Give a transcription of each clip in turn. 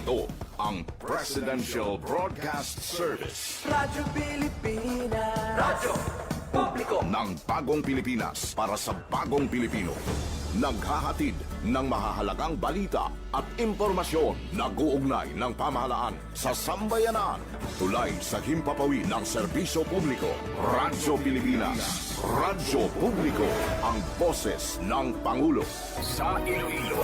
Ito ang Presidential Broadcast Service. Radyo Pilipinas. Radyo Publiko Ng bagong Pilipinas para sa bagong Pilipino. Naghahatid ng mahahalagang balita at impormasyon na guugnay ng pamahalaan sa sambayanan. Tulay sa himpapawid ng serbisyo publiko. Radyo Pilipinas. Radyo Publiko. Ang boses ng Pangulo. Sa Iloilo,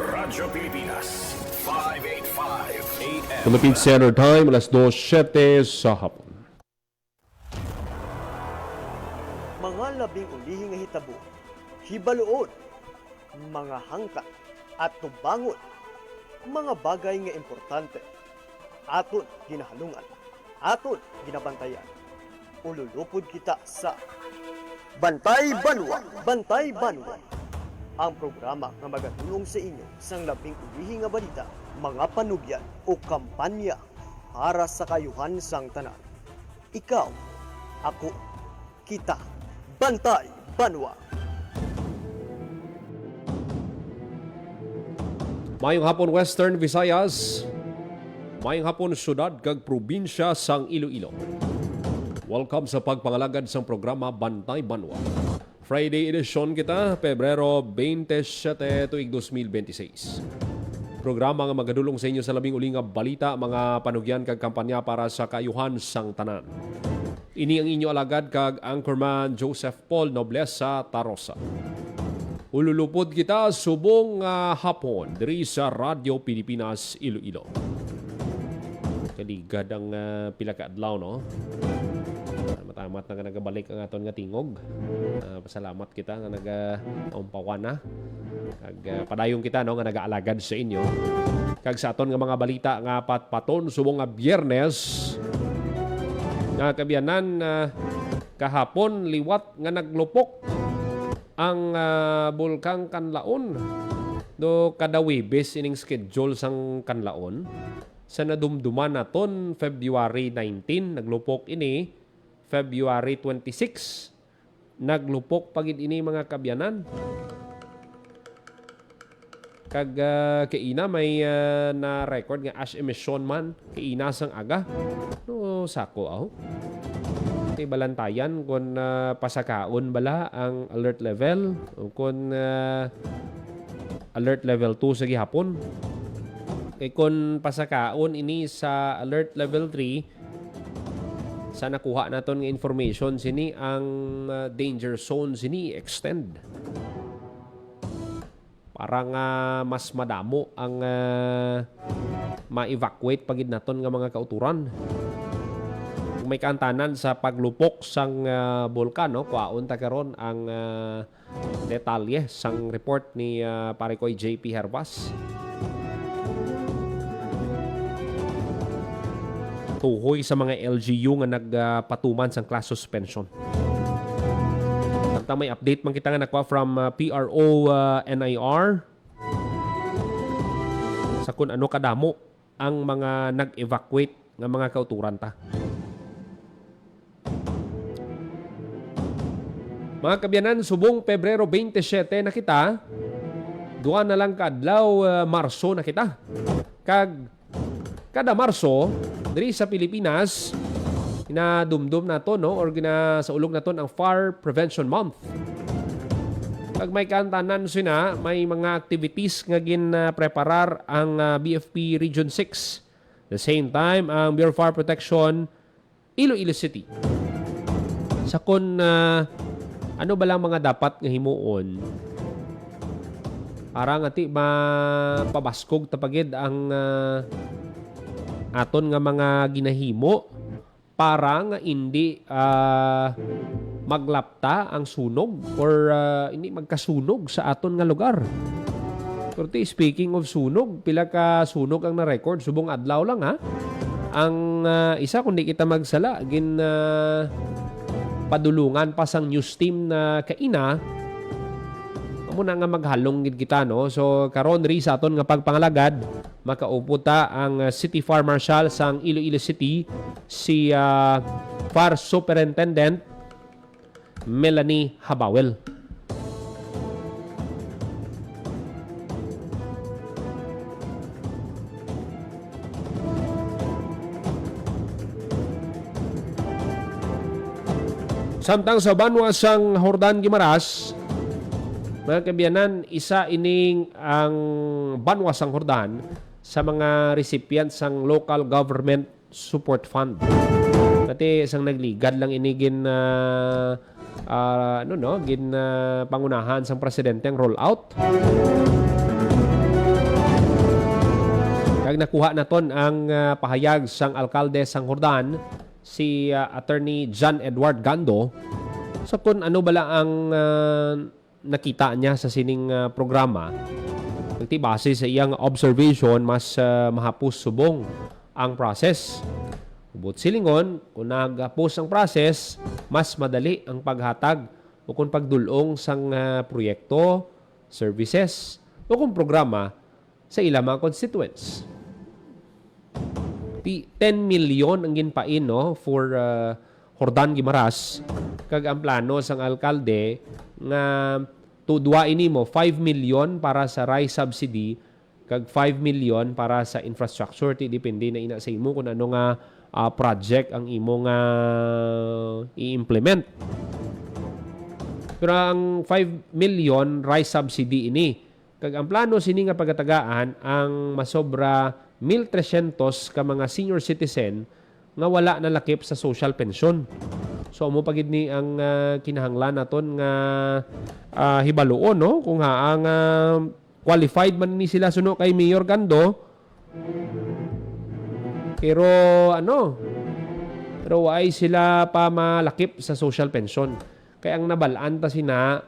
Radyo Pilipinas. 585 AM. Philippine Standard Time, alas 2:07 sa hapon. Mga labing ulihing nga hitabo, hibaluon, mga hangkat at tubangon, mga bagay nga importante, aton ginahalungan, aton ginabantayan. Ululupod kita sa Bantay Banwa. Bantay Banwa, ang programa nga magatulong sa inyo sang labing ulihing nga balita, mga panugyan o kampanya para sa kayuhan sang tanan. Ikaw, ako, kita, Bantay Banwa. Mayong hapon Western Visayas, mayong hapon syudad kag probinsya sang Iloilo. Welcome sa pagpangalagad sang programa Bantay Banwa. Friday edition kita, Pebrero 27 tuig 2026. Programa nga magadulong sa inyo sa labing uling nga balita, mga panugyan kag kampanya para sa kayuhan sang tanan. Ini ang inyo alagad kag Anchorman Joseph Paul Noblesa Tarosa. Ululupod kita subong hapon diri sa Radyo Pilipinas Iloilo. Kaligad ang pila ka adlaw, no? Matamat na nga nagabalik ang aton nga tingog. Pasalamat kita nga nag-umpawan na. Kag padayong kita, no, nga nag-aalagad sa inyo. Kag sa aton nga mga balita nga patpaton subong nga Biyernes nga kabiyanan kahapon liwat nga naglupok ang bulkang Kanlaon. Do kada Webes ining schedule sang Kanlaon sa nadumduman naton February 19 naglupok ini, February 26 naglupok pagid ini mga kabyanan. Kag kaina may na record nga ash emission man kaina sang aga. No sako aw. Ti balantayan kung pasakaon bala ang alert level o kung alert level 2 sa gihapon. Kay kung pasakaon ini sa alert level 3 sa nakuha naton nga information sini ang danger zone sini extend. Parang mas madamo ang ma-evacuate pagid naton nga mga kauturan. Kung may kaantanan sa paglupok sang bulkan, no, kuaon ta karon ang detalye sang report ni Parikoy JP Hervas. Tuhoy sa mga LGU nga nagpatuman sang class suspension. Samtang may update man kita nga nakuha from PRO NIR sa kung ano kadamo ang mga nag-evacuate nga mga kauturan ta. Mga kabyanan, subong Pebrero 27 na kita, duha na lang kadlaw Marso na kita. Kag kada Marso diri sa Pilipinas ginadumdum nato, no, or ginasaulog naton ang Fire Prevention Month. Pag may kantanan sina, may mga activities nga gin-preparar ang BFP Region 6. The same time, ang Bureau of Fire Protection Iloilo City. Sa kun ano ba lang mga dapat nga himuon para nga ti mapabaskog tapagid ang aton nga mga ginahimo para nga hindi maglapta ang sunog or hindi magkasunog sa aton nga lugar. Kurti, speaking of sunog, pila ka sunog ang na-record subong adlaw lang, ha. Ang isa kundi kita magsala padulungan pa sang news team na kaina muna nga maghalong gid kita, no. So karon ri sa aton nga pagpangalagad makaupo ta ang City Fire Marshal sang Iloilo City, si Fire Superintendent Melanie Habawel. Samtang sa banwa sang Hordan Guimaras, mga kabiyanan, isa ining ang banwa sang Hordan sa mga recipient sang Local Government Support Fund. Dati isang nagligad lang inigin pangunahan sang presidente ang rollout. Kag nakuha naton ang pahayag sang alkalde sang Hordan, si Attorney John Edward Gando, sa kung ano bala ang nakita niya sa sining programa. Base sa iyang observation, mas mahapos subong ang process. Ubot silingon, kung nagapos ang process, mas madali ang paghatag o kung pagdulong sang proyekto, services, o kung programa sa ilang mga constituents. 10 million ang ginpain for Hordan Guimaras. Kag ang plano sang alkalde nga tudwa ini mo 5 million para sa rice subsidy kag 5 million para sa infrastructure. Depende na ina sa imo kung ano nga project ang imo nga i-implement. Pero ang 5 million rice subsidy ini, kag ang plano sini nga pagatagaan ang masobra 1,300 ka mga senior citizen nga wala na lakip sa social pension. So mo pagid ni ang kinahanglan naton nga hibaluon kung ang qualified man ni sila suno kay Mayor Gando. Pero ay sila pa malakip sa social pension. Kaya ang nabalaan ta sina,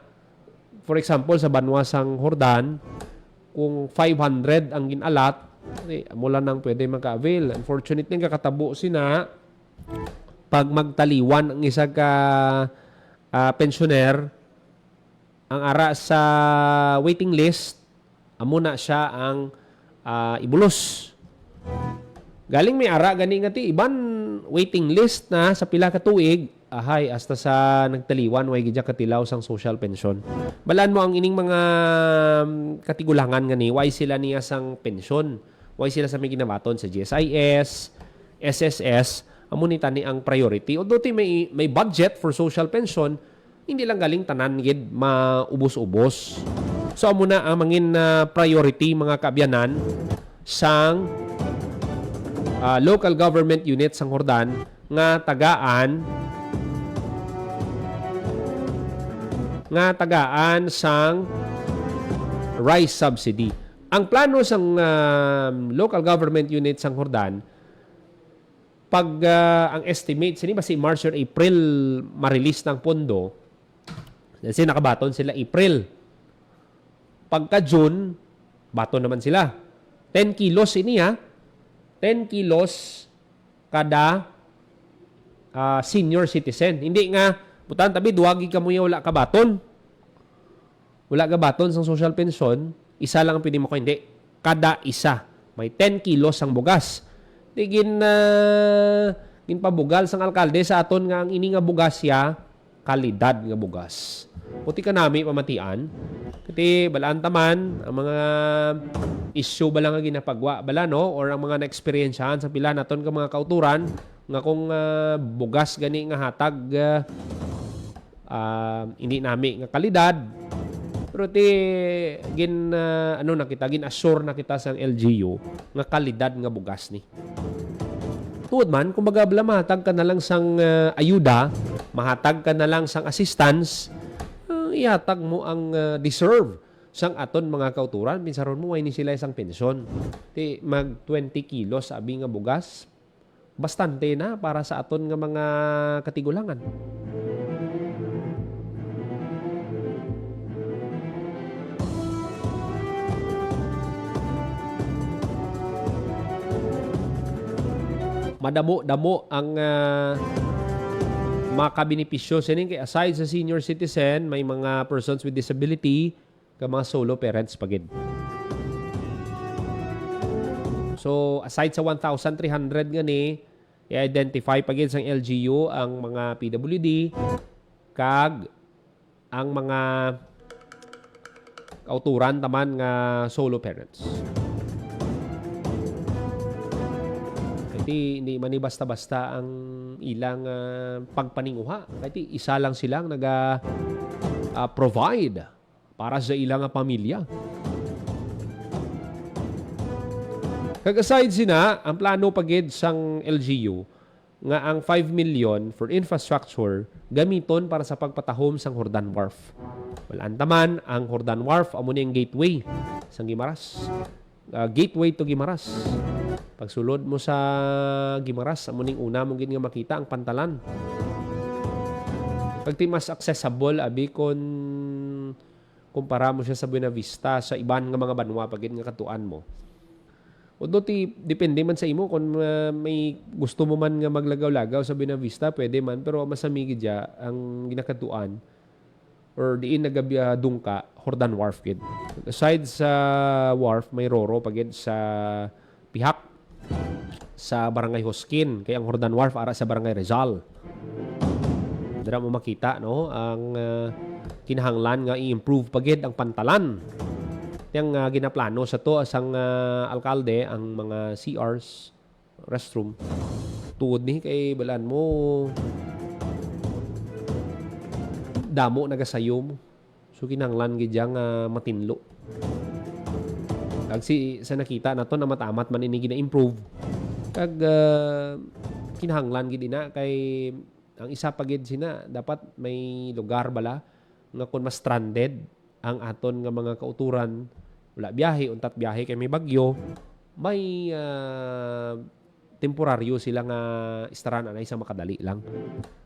for example sa banwa sang Hordan, kung 500 ang ginalat, mula nang pwede maka-avail. Unfortunately, kakatabo sina pag magtaliwan ang isa ka pensioner, ang ara sa waiting list, amo na siya ang ibulos. Galing may ara gani nga ti iban waiting list na sa pila ka tuig, hasta sa nagtaliwan way gidya katilaw sang social pension. Balaan mo ang ining mga katigulangan nga ni why sila niya sang pension. Why sila sa may ginabaton sa GSIS, SSS, amo ni tani ang priority. Although may budget for social pension, hindi lang galing tanan gid maubos-ubos. So amo na ang mangin priority mga kaabyanan sang local government unit sang Hordan nga tagaan sang rice subsidy. Ang plano sang local government unit sang Hordan, pag ang estimate sini ba si March or April ma-release ng pondo, kasi nakabaton sila April. Pagka June, baton naman sila. 10 kilos ini 10 kilos kada senior citizen. Hindi nga, putan tabi, duwagi ka mo wala ka baton. Wala ka baton sang social pension, isa lang ang pwede mo ko, hindi. Kada isa. May 10 kilos ang bugas. Tigin pabugal sang alkalde sa aton nga ang ini nga bugas ya, kalidad nga bugas. Puti ka nami pamatian. Kasi balaan taman, ang mga issue ba lang nga ginapagwa bala, no? Or ang mga na-experiensyahan sa pila naton ka mga kauturan, nga kung bugas gani nga hatag, hindi nami nga kalidad. Pero gin-assure na kita sa LGU nga kalidad nga bugas ni. Tuod man, kung baga mahatag ka na lang sang ayuda, mahatag ka na lang sang assistance, ihatag mo ang deserve sang aton mga kauturan. Pinsaron mo, ay ni sila isang pensyon. Mag 20 kilos abi nga bugas, bastante na para sa aton nga mga katigulangan. Madamo-damo ang makabenepisyo sining kay aside sa senior citizen, may mga persons with disability, ka mga solo parents pagid. So aside sa 1,300 gani, i-identify pagid sang LGU ang mga PWD kag ang mga kauturan taman nga solo parents. hindi man ni basta-basta ang ilang pagpaninguha. Kaya isa lang silang provide para sa ilang pamilya. Kag-aside sina, ang plano pagid sang LGU nga ang 5 million for infrastructure gamiton para sa pagpatahom sang Hordan Wharf. Walaan taman ang Hordan Wharf amo ni ang gateway sang Guimaras. Gateway to Guimaras. Pagsulod mo sa Guimaras, amo ning una mong gid nga makita ang pantalan. Pagti mas accessible abi kon kumpara mo siya sa Buena Vista sa iban nga mga banwa pagid nga katuan mo. Although depende man sa imo kung may gusto mo man nga maglagaw-lagaw sa Buena Vista, pwede man, pero masamigi dya ang ginakatuan or diin nagabiyadong ka, Hordan Wharf gid. Aside sa wharf, may roro pagid sa Pihak sa Barangay Hoskin, kaya ang Hordan Wharf ara sa Barangay Rizal. Dira mo makita no ang kinahanglan nga i-improve pagid ang pantalan. Yang ginaplano sa to asang alkalde ang mga CRs, restroom. Tuod ni kay balaan mo damo nagasayom. So kinahanglan gid yang matinlo. Kag sa nakita nato na matamat man ini gina-improve. Kag kinahanglan gid ina kay ang isa pa gid sina dapat may lugar bala nga kun mas stranded ang aton nga mga kauturan, wala biyahe, untat biyahe kay may bagyo, may temporaryo sila nga istaran anay sa makadali lang.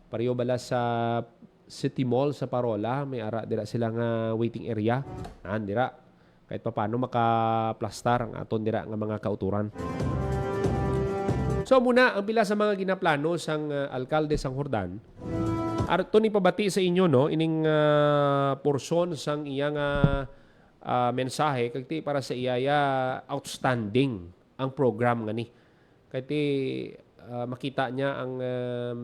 Pareho bala sa City Mall sa Parola, may ara dira sila nga waiting area. Dira kahit paano makaplastar ang aton dira nga mga kauturan. So muna ang pila sa mga ginaplano sang alkalde sang Hordan. Arto ni pabati sa inyo no ining portion sang iyang mensahe kagti para sa iyaya outstanding ang program nga ni. Kagti makita niya ang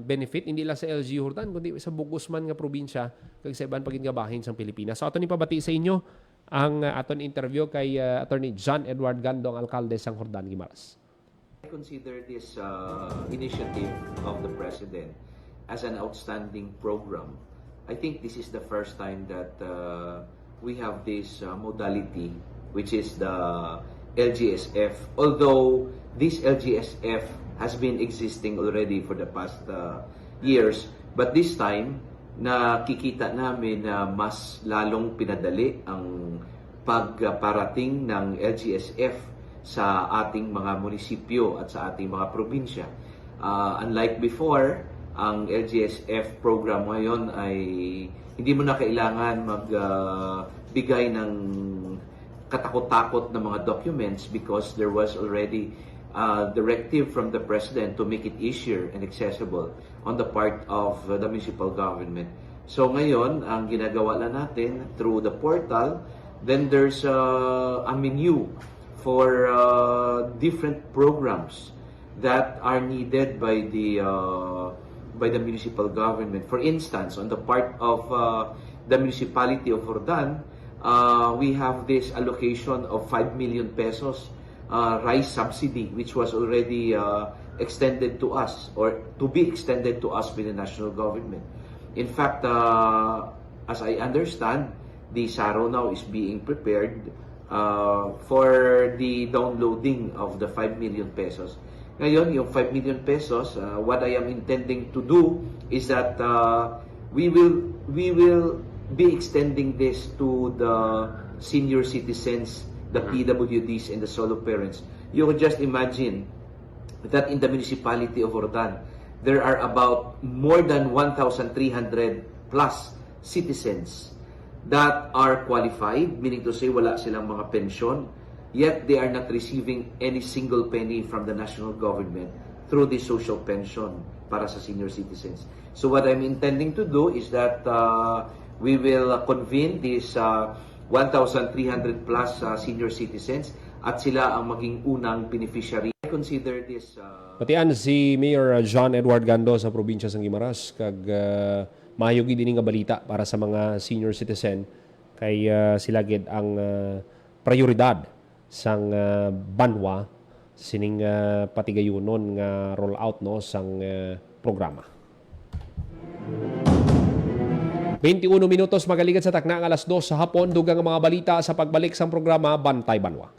benefit hindi lang sa LGU Hordan kundi sa bugos man nga probinsya kag sa iban pagid nga bahin sang Pilipinas. So ato ni pabati sa inyo ang aton interview kay Attorney John Edward Gando ang alkalde sang Hordan, Guimaras. I consider this initiative of the President as an outstanding program. I think this is the first time that we have this modality, which is the LGSF. Although this LGSF has been existing already for the past years, but this time, nakikita namin na mas lalong pinadali ang pagparating ng LGSF sa ating mga munisipyo at sa ating mga probinsya. Unlike before, ang LGSF program ngayon ay hindi mo na kailangan magbigay ng katakot-takot na mga documents because there was already directive from the President to make it easier and accessible on the part of the municipal government. So ngayon, ang ginagawa lang natin through the portal, then there's a menu for different programs that are needed by the municipal government. For instance, on the part of the municipality of Hordan, we have this allocation of 5 million pesos rice subsidy, which was already extended to us or to be extended to us by the national government. In fact, as I understand, the SARO now is being prepared for the downloading of the 5 million pesos. Ngayon, yung 5 million pesos, what I am intending to do is that we will be extending this to the senior citizens, the PWDs, and the solo parents. You can just imagine that in the municipality of Hordan, there are about more than 1,300 plus citizens that are qualified, meaning to say wala silang mga pensyon, yet they are not receiving any single penny from the national government through the social pension para sa senior citizens. So what I'm intending to do is that we will convene these 1,300 plus senior citizens at sila ang maging unang beneficiary. I consider this... Patian si Mayor John Edward Gando sa probinsya sang Guimaras kag maayog din nga balita para sa mga senior citizen kay sila gid ang prioridad sang banwa sining patigayunon nga rollout no sang programa. 21 minutos magaligad sa takna alas 2 sa hapon dugang ang mga balita sa pagbalik sa programa Bantay Banwa.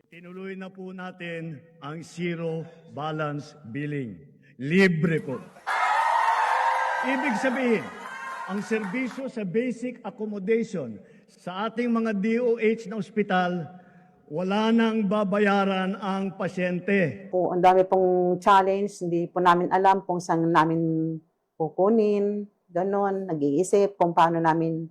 Tinuloy na po natin ang zero balance billing. Libre po. Ibig sabihin, ang serbisyo sa basic accommodation sa ating mga DOH na ospital, wala nang babayaran ang pasyente. Po, ang dami pong challenge, hindi po namin alam kung saan namin kukunin, ganon, nag-iisip kung paano namin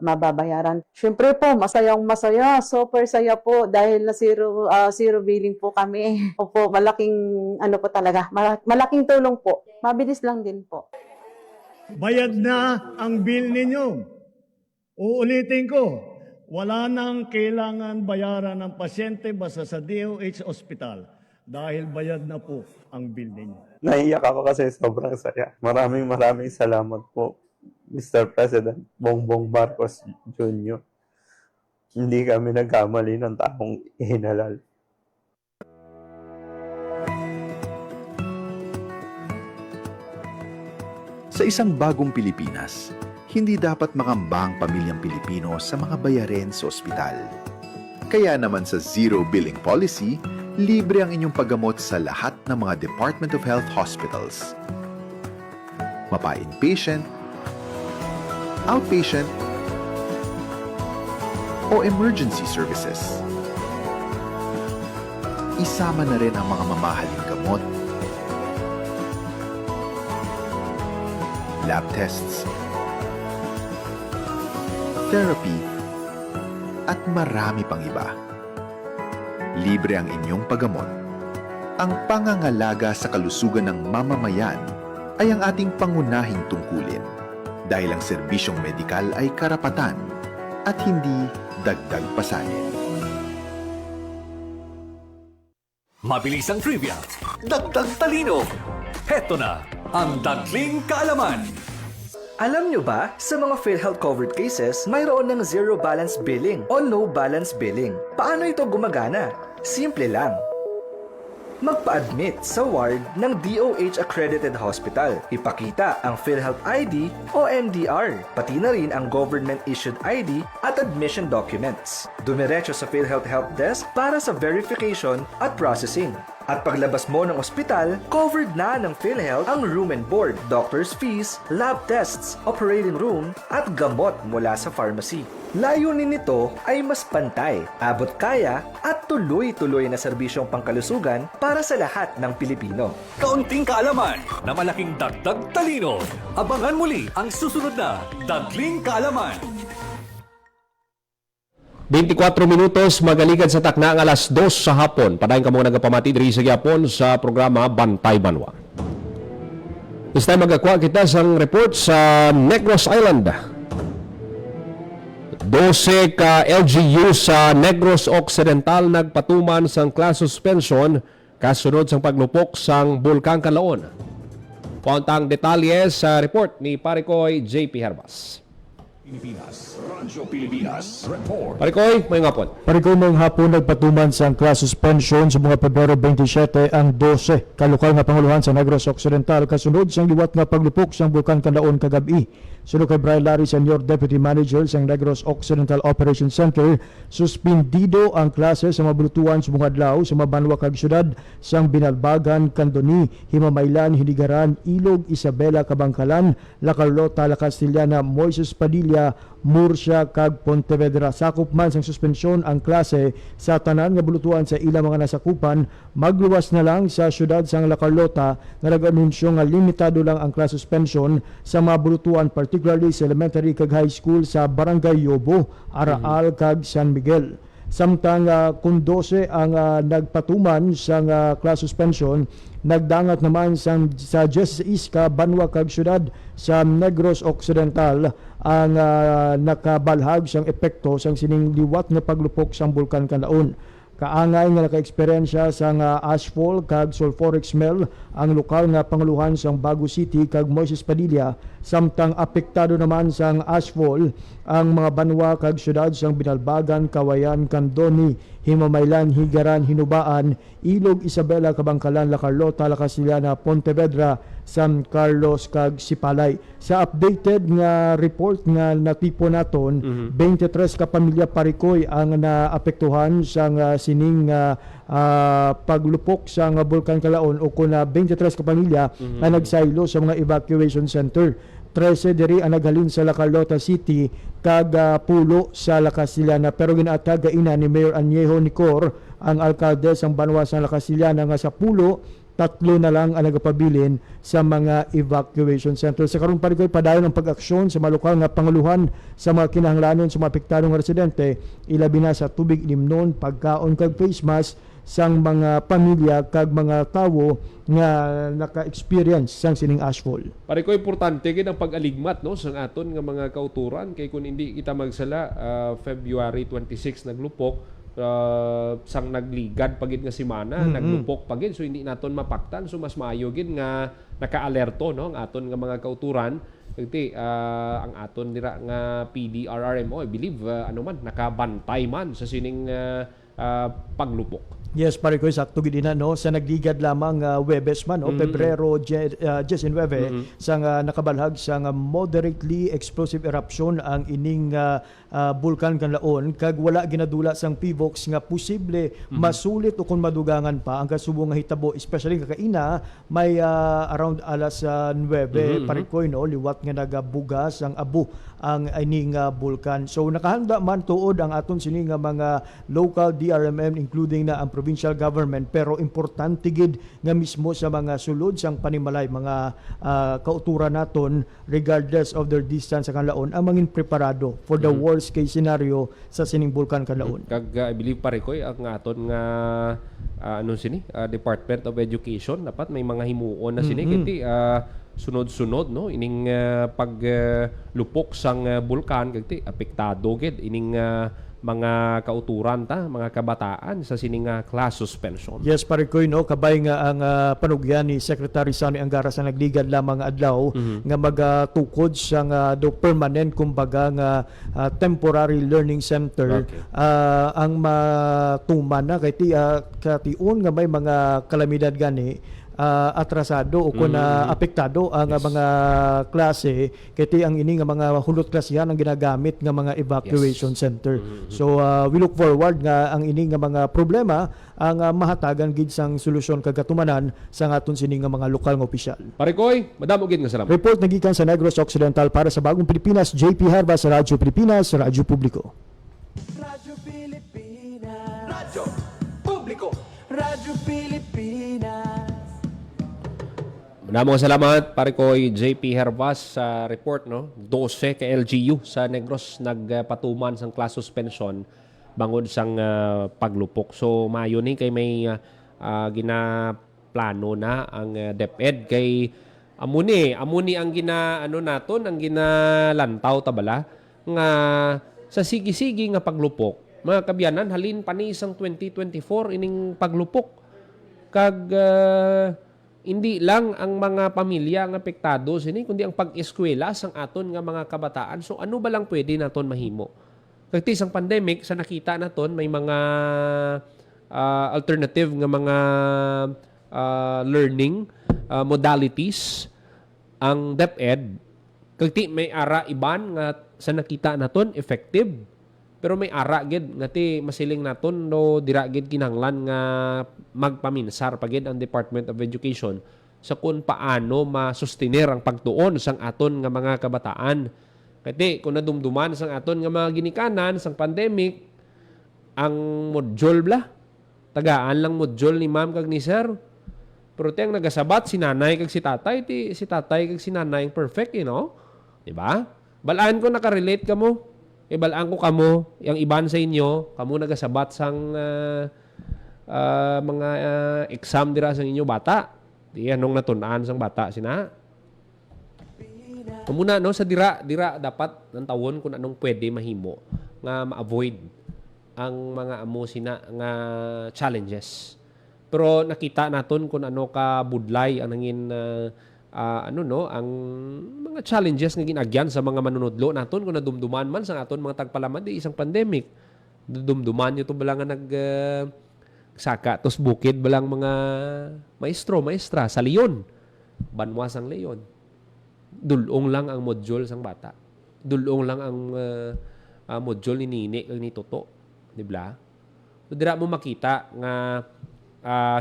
mababayaran. Siyempre po, masayang masaya, super saya po dahil na zero billing po kami. Opo, malaking ano po talaga, malaking tulong po. Mabilis lang din po. Bayad na ang bill ninyo. Uulitin ko, wala nang kailangan bayaran ng pasyente basta sa DOH Hospital dahil bayad na po ang bill ninyo. Naiyak ako kasi sobrang saya. Maraming salamat po, Mr. President Bongbong Marcos Jr. Hindi kami nagkamali ng taong ihinalal. Sa isang bagong Pilipinas, hindi dapat makambang pamilyang Pilipino sa mga bayarin sa ospital. Kaya naman sa Zero Billing Policy, libre ang inyong paggamot sa lahat ng mga Department of Health hospitals. Mapa-inpatient, outpatient, o emergency services. Isama na rin ang mga mamahaling gamot, lab tests, therapy, at marami pang iba. Libre ang inyong paggamot. Ang pangangalaga sa kalusugan ng mamamayan ay ang ating pangunahing tungkulin dahil ang serbisyong medikal ay karapatan at hindi dagdag pasanin. Mabilis ang trivia, dagdag talino. Heto na ang Dagling Kaalaman. Alam nyo ba, sa mga PhilHealth covered cases, mayroon ng zero balance billing o no balance billing. Paano ito gumagana? Simple lang. Magpa-admit sa ward ng DOH accredited hospital. Ipakita ang PhilHealth ID o MDR, pati na rin ang government-issued ID at admission documents. Dumiretso sa PhilHealth Help Desk para sa verification at processing. At paglabas mo ng ospital, covered na ng PhilHealth ang room and board, doctor's fees, lab tests, operating room, at gamot mula sa pharmacy. Layunin nito ay mas pantay, abot kaya, at tuloy-tuloy na serbisyong pangkalusugan para sa lahat ng Pilipino. Kaunting kaalaman na malaking dagdag talino. Abangan muli ang susunod na Dagling Kaalaman. 24 minutos magaligad sa takna ang alas 2 sa hapon. Padayon ka mga nagapamati diri sa gyapon sa programa Bantay Banwa. This time magkakuha kita sa report sa Negros Island. 12 ka LGU sa Negros Occidental nagpatuman sang class suspension kasunod sang paglupok sang Bulkang Kanlaon. Kontang detalye sa report ni Parikoy JP Herbas. Parikoy, may ngapon. Parikoy, may hapon nagpatuman sa class suspension sa mga Pebrero 27 ang 12 kalokal nga panguluhan sa Negros Occidental kasunod sang liwat nga paglupok sang Bulkan Kanlaon kagabi. Sunod kay Brian Larry, Senior Deputy Manager sa Negros Occidental Operations Center, suspindido ang klase sa mabulutuan sa mga adlaw sa mabanwa kag syudad sang Binalbagan, Candoni, Himamaylan, Hiligaran, Ilog, Isabela, Kabangkalan, La Carlota, La Castellana, Moises Padilla, Murcia kag Pontevedra. Sakop man sang suspensyon ang klase sa tanan nga bulutuan sa ilang mga nasakupan, magluwas na lang sa syudad sang La Carlota nga nag-anunsyo nga limitado lang ang class suspension sa mga bulutuan particularly sa elementary kag high school sa Barangay Yobo, Araal kag San Miguel. Samtang kung 12 ang nagpatuman sa class suspension, nagdangat naman sa 16 ka banwa kag syudad sa Negros Occidental ang nakabalhag sang epekto sang sining liwat nga paglupok sang Bulkan Kanlaon. Kaangay nga naka-eksperyensya sang ashfall kag sulfuric smell ang lokal nga panguluhan sang Bago City kag Moises Padilla, samtang apektado naman sang ashfall ang mga banwa kag syudad sang Binalbagan, Kawayan, Candoni, Himamaylan, Higaran, Hinubaan, Ilog, Isabela, Kabangkalan, La Carlota, La Casillana, Pontevedra, San Carlos, kag Sipalay. Sa updated nga report nga natipo naton, 23 ka pamilya Parikoy ang naapektuhan sa sining paglupok sa Bulkan Kalaon o kuna 23 ka pamilya ang nagsaylo sa mga evacuation center. 13 diri ang naghalin sa La Carlota City kag pulo sa La Casillana, pero ginaataga ina ni Mayor Añejo Nicor ang alkalde sang Banwa sa La Casillana nga sa pulo 3 na lang ang nagapabilin sa mga evacuation center. Sa karon Parikoy, padayon ang pag-aksyon sa mga lokal nga panguluhan sa mga kinahanglanon sa mga apektadong residente, ilabi na sa tubig inimnon, pagkaon kag face mask sang mga pamilya kag mga tawo nga naka-experience sang sining ashfall. Pare ko importante gid ang pag-aligmat no sa aton nga mga kauturan, kay kun hindi kita magsala February 26 naglupok, sang nagligad pagid nga semana, naglupok pagid, so hindi naton mapaktan, so mas maayo gid nga naka-alerto no ang aton nga mga kauturan. Kasi ang aton dira nga PDRRMO, I believe nakabantay man sa sining paglupok. Yes, pare ko sakto gid na no sa nagligad lamang Webes man Pebrero 19 sang nakabalhag sang moderately explosive eruption ang ining bulkan Kanlaon, kag wala ginadula sang PVOX nga posible masulit o kung madugangan pa ang kasubong nga hitabo, especially kakaina may around alas 9 pare ko no liwat nga nagabugas ang abo ang ining bulkan. So nakahanda man tuod ang aton sini nga mga local DRMM including na ang provincial government, pero importante gid nga mismo sa mga sulod sang panimalay mga kauturan naton regardless of their distance sa Kanlaon ang mangin preparado for the worst case scenario sa sining bulkan Kanlaon. Kag I believe pare ko ang aton nga Department of Education dapat may mga himuon na sini kiti sunod-sunod no ining paglupok sang bulkan kagti apektado gid ining mga kauturan ta, mga kabataan sa sining class suspension. Yes, pare ko no kabay nga ang panugyan ni Secretary Sonny Angara sa nagligad lamang adlaw nga magatukod sa do permanent kumbaga nga temporary learning center. Okay. Ang matuman na kay kation nga may mga kalamidad gani atrasado o kung apektado ang mga klase, kaya ang ini nga mga hulot klasihan ang ginagamit nga mga evacuation center. So we look forward nga ang ini nga mga problema ang mahatagan gid sang solusyon kagatumanan sa aton sini nga mga lokal nga opisyal. Pare koy, madamo gid nga salamat. Report nagikan sa Negros Occidental para sa Bagong Pilipinas, JP Harba sa Radyo Pilipinas, Radyo Publiko. Radyo Pilipinas. Radyo Publiko. Radyo Pilipinas. Maraming salamat pare koy JP Hervas sa report no. 12 ka LGU sa Negros nagpatuman sang class suspension bangod sang paglupok. So mayo ni kay may ginaplano na ang DepEd kay amuni ang naton ang ginalantaw tabala nga sa sige-sige nga paglupok. Mga kabyanan halin pa ni isang 2024 ining paglupok kag hindi lang ang mga pamilya ang apektado sini kundi ang pag-eskwela sang aton nga mga kabataan. So ano ba lang pwede naton mahimo? Kasi sang pandemic sa nakita naton may mga alternative nga mga learning modalities ang DepEd. Kasi may ara iban nga sa nakita naton effective. Pero may ara gid ngati masiling naton no dira gid kinahanglan nga magpaminsar pagid ang Department of Education sa kung paano masustenir ang pagtuon sang aton nga mga kabataan. Kati kung nadumduman sang aton nga mga ginikanan sang pandemic ang module tagaan lang module ni ma'am kag ni sir. Pero tiyang nagasabat si nanay kag si tatay si tatay kag si nanay perfect, you know? Di ba? Balaan ko nakarelate ka mo. Ibalaan ko kamo, yung iban sa inyo, kamo nagasabat sang mga exam dira sa inyo bata. Di anong natunan sang bata sina. Kumuna no sa dira dapat ng tawon kung anong pwede mahimo nga ma-avoid ang mga amo sina nga challenges. Pero nakita naton kung ano ka budlay ang nangin ang mga challenges nga ginagyan sa mga manunodlo naton kung nadumduman man sa aton mga tagpalaman di isang pandemic. Dumduman nyo to balang nga saka tos bukid balang mga maestra sa leon. Banwas ang leon. Dulong lang ang module sang bata. Dulong lang ang module ni Nini kag ni Toto. Di ba? So, dira mo makita nga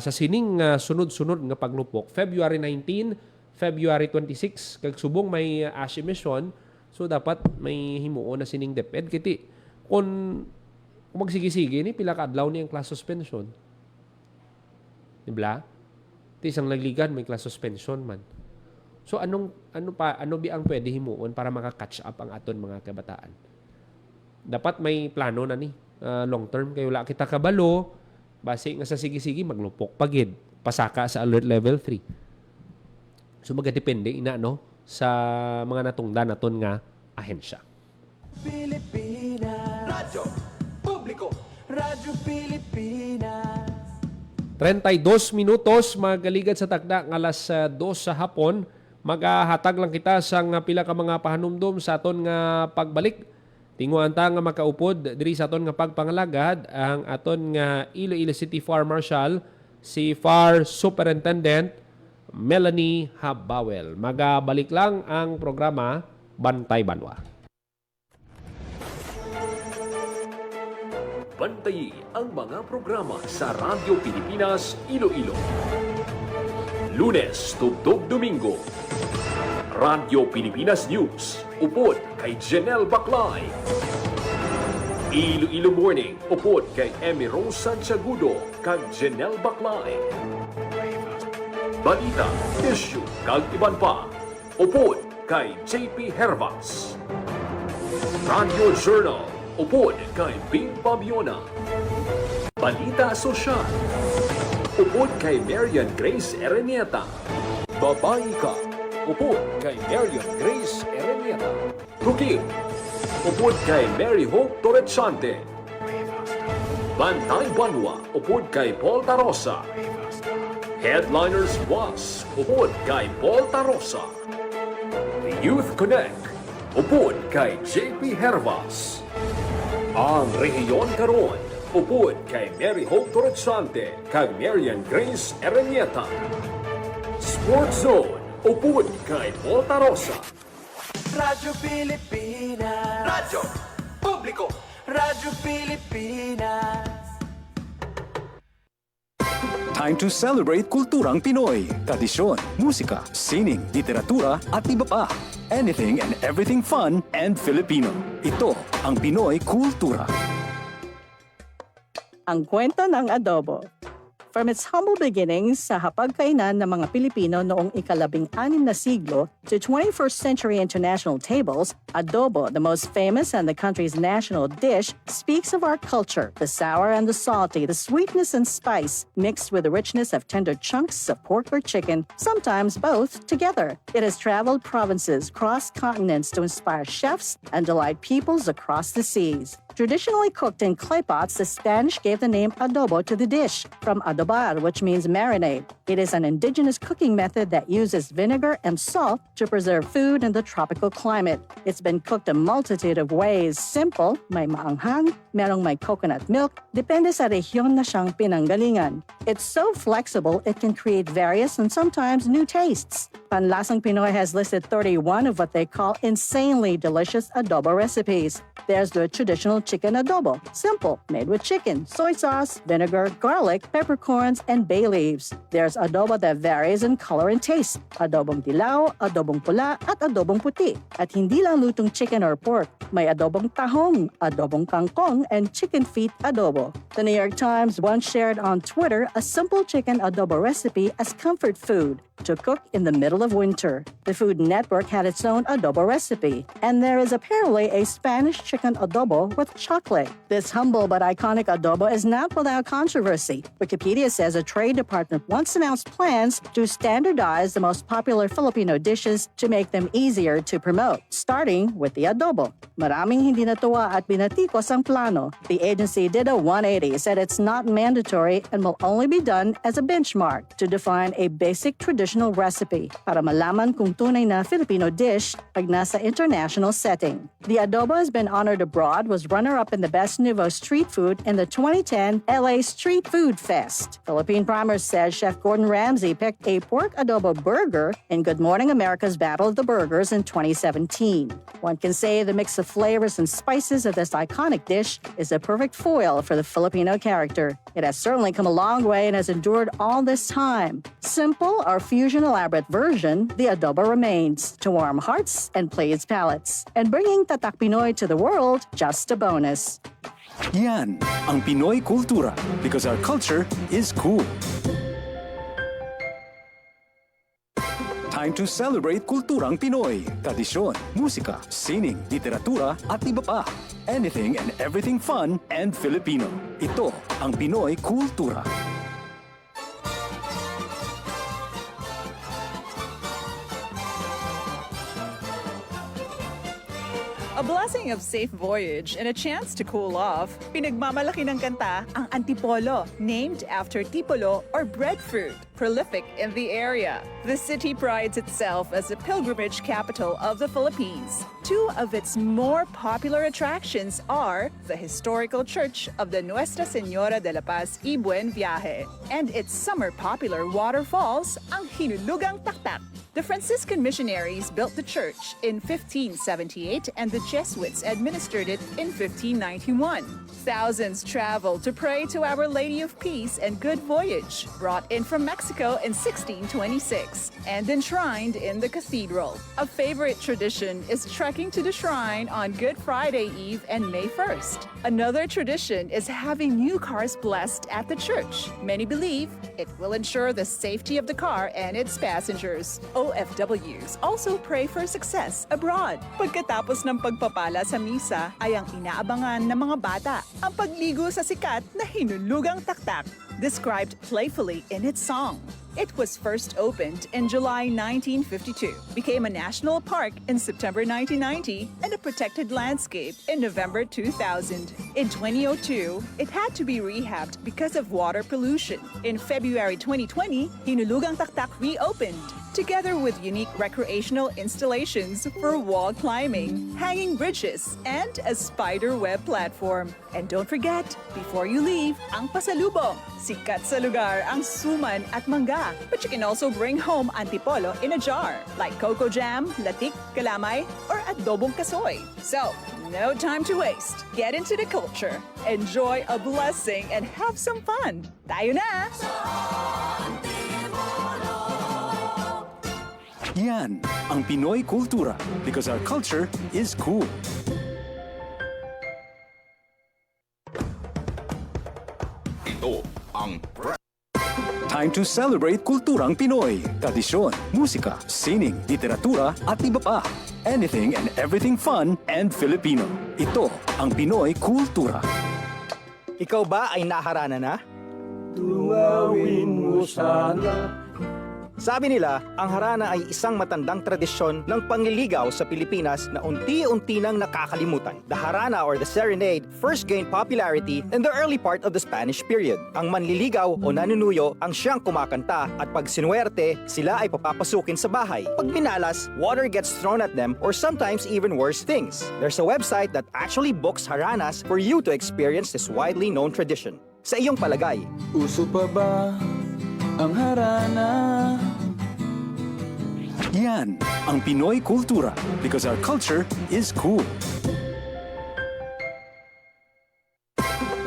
sa sining sunod-sunod nga paglupok, February 19, February 26, kag subong may ASH emission, so dapat may himuon na sining DepEd. Kiti, kung magsigi-sige ni, pila ka adlaw ni ang class suspension. Di ba? Iti isang nagligan, may class suspension man. So, ano bi ang pwede himuon para maka-catch up ang aton mga kabataan? Dapat may plano na ni, long term, kayo wala kita kabalo, base nga sa sige-sige, maglupok pagid, pasaka sa alert level 3. So, magadepende ina, no, sa mga natungdan naton nga ahensya. Pilipinas Radyo Publiko Radyo Pilipinas 32 minutos magaligad sa takda ng alas 2 sa hapon. Magahatag lang kita sang pila ka mga pahanumdum sa aton nga pagbalik. Tinguan ta nga makaupod diri sa aton nga pagpangalagad ang aton nga Iloilo City Fire Marshal, si Fire Superintendent Melanie Habawel. Magabalik lang ang programa Bantay Banwa. Bantayi ang mga programa sa Radyo Pilipinas Iloilo. Lunes tugtog Domingo. Radyo Pilipinas News. Upod kay Janelle Baclay. Iloilo Morning. Upod kay Emmy Rose Santiagudo kag Janelle Baclay. Balita, issue kag iban pa. Upod kay JP Hervas. Radio Journal. Upod kay Bing Babiona. Balita Sosyal. Upod kay Marian Grace Erenieta. Babae Ka. Upod kay Marian Grace Erenieta. Tukib. Upod kay Mary Hope Torrechante. Bantay Banwa. Upod kay Paul Tarosa. Headliners Was. Upod kay Paul Tarosa. Youth Connect. Upod kay JP Hervas. Ang Rehiyon Karon, upod kay Mary Hope Torrechante kag Marian Grace Erenieta. Sports Zone, upod kay Paul Tarosa. Radyo Pilipinas Radyo Publiko Radyo Pilipinas Time to celebrate kulturang Pinoy. Tradisyon, musika, sining, literatura at iba pa. Anything and everything fun and Filipino. Ito ang Pinoy Kultura. Ang kwento ng adobo. From its humble beginnings sa hapagkainan ng mga Pilipino noong ika-16 na siglo to 21st century international tables, adobo, the most famous and the country's national dish, speaks of our culture, the sour and the salty, the sweetness and spice, mixed with the richness of tender chunks of pork or chicken, sometimes both together. It has traveled provinces, crossed continents to inspire chefs and delight peoples across the seas. Traditionally cooked in clay pots, the Spanish gave the name adobo to the dish, from adobar, which means marinade. It is an indigenous cooking method that uses vinegar and salt to preserve food in the tropical climate. It's been cooked a multitude of ways. Simple, may maanghang, merong may coconut milk, depende sa rehiyon na siyang pinanggalingan. It's so flexible, it can create various and sometimes new tastes. Panlasang Pinoy has listed 31 of what they call insanely delicious adobo recipes. There's the traditional chicken adobo, simple, made with chicken, soy sauce, vinegar, garlic, peppercorns, and bay leaves. There's adobo that varies in color and taste, adobong dilaw, adobong pula, at adobong puti. At hindi lang lutong chicken or pork, may adobong tahong, adobong kangkong, and chicken feet adobo. The New York Times once shared on Twitter a simple chicken adobo recipe as comfort food to cook in the middle of winter. The Food Network had its own adobo recipe, and there is apparently a Spanish chicken adobo with chocolate. This humble but iconic adobo is not without controversy. Wikipedia says a trade department once announced plans to standardize the most popular Filipino dishes to make them easier to promote, starting with the adobo. Maraming hindi natuwa at binatikos ang plano. The agency did a 180, said it's not mandatory and will only be done as a benchmark to define a basic traditional recipe para malaman kung tunay na Filipino dish pag nasa international setting. The adobo has been honored abroad, was run runner-up in the Best Nouveau Street Food in the 2010 LA Street Food Fest. Philippine Primers says Chef Gordon Ramsay picked a pork adobo burger in Good Morning America's Battle of the Burgers in 2017. One can say the mix of flavors and spices of this iconic dish is a perfect foil for the Filipino character. It has certainly come a long way and has endured all this time. Simple or fusion elaborate version, the adobo remains to warm hearts and please palates. And bringing Tatak Pinoy to the world, just a bonus. Yan ang Pinoy kultura because our culture is cool. Time to celebrate kulturang Pinoy. Tradisyon, musika, sining, literatura at iba pa. Anything and everything fun and Filipino. Ito ang Pinoy kultura. A blessing of safe voyage and a chance to cool off, pinagmamalaki ng kanta ang Antipolo, named after tipolo or breadfruit, prolific in the area. The city prides itself as a pilgrimage capital of the Philippines. Two of its more popular attractions are the historical church of the Nuestra Señora de la Paz y Buen Viaje and its summer popular waterfalls, ang Hinulugang Taktak. The Franciscan missionaries built the church in 1578 and the Jesuits administered it in 1591. Thousands traveled to pray to Our Lady of Peace and Good Voyage, brought in from Mexico in 1626 and enshrined in the cathedral. A favorite tradition is trekking to the shrine on Good Friday Eve and May 1st. Another tradition is having new cars blessed at the church. Many believe it will ensure the safety of the car and its passengers. OFWs also pray for success abroad. Pagkatapos ng pagpapala sa misa ay ang inaabangan ng mga bata ang pagligo sa sikat na Hinulugang Taktak, described playfully in its song. It was first opened in July 1952, became a national park in September 1990, and a protected landscape in November 2000. In 2002, it had to be rehabbed because of water pollution. In February 2020, Hinulugang Taktak reopened, together with unique recreational installations for wall climbing, hanging bridges, and a spider web platform. And don't forget, before you leave, ang pasalubong. Sikat sa lugar ang suman at mangga. But you can also bring home antipolo in a jar, like coco jam, latik, kalamay, or adobong kasoy. So, no time to waste. Get into the culture, enjoy a blessing, and have some fun. Tayo na! Yan ang Pinoy kultura because our culture is cool. Ito ang Time to celebrate kulturang Pinoy. Tradisyon, musika, sining, literatura at iba pa. Anything and everything fun and Filipino. Ito ang Pinoy kultura. Ikaw ba ay naharana na? Tunawin mo sana. Sabi nila, ang harana ay isang matandang tradisyon ng panliligaw sa Pilipinas na unti-unti nang nakakalimutan. The harana or the serenade first gained popularity in the early part of the Spanish period. Ang manliligaw o nanunuyo ang siyang kumakanta at pag sinuwerte, sila ay papapasukin sa bahay. Pag minalas, water gets thrown at them or sometimes even worse things. There's a website that actually books haranas for you to experience this widely known tradition. Sa iyong palagay, uso pa ba ang harana? Yan ang Pinoy kultura because our culture is cool.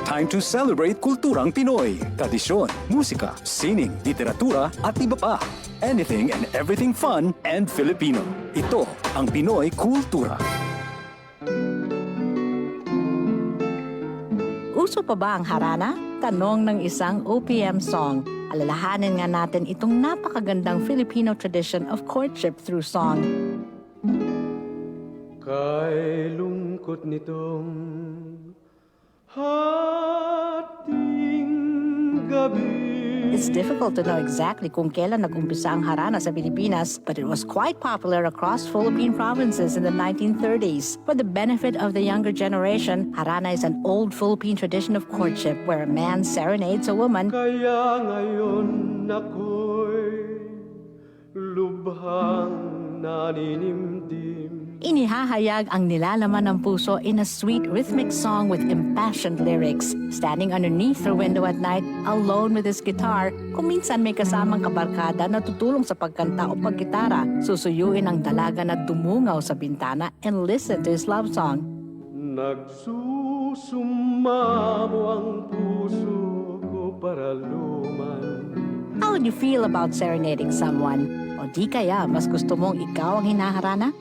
Time to celebrate kulturang Pinoy. Tradisyon, musika, sining, literatura at iba pa. Anything and everything fun and Filipino. Ito ang Pinoy kultura. Uso pa ba ang harana? Tanong ng isang OPM song. Alalahanin nga natin itong napakagandang Filipino tradition of courtship through song. Kay lungkot nitong hating gabi. It's difficult to know exactly kung kailan nag-umpisa ang harana sa Pilipinas, but it was quite popular across Philippine provinces in the 1930s. For the benefit of the younger generation, harana is an old Philippine tradition of courtship where a man serenades a woman. Kaya ngayon ako'y lubhang naninimdim. Inihahayag ang nilalaman ng puso in a sweet rhythmic song with impassioned lyrics. Standing underneath her window at night, alone with his guitar, kung minsan may kasamang kabarkada na tutulong sa pagkanta o paggitara, susuyuin ang dalaga na dumungaw sa bintana and listen to his love song. Nagsusumamo ang puso ko para luman. How would you feel about serenading someone? O di kaya mas gusto mong ikaw ang hinaharana?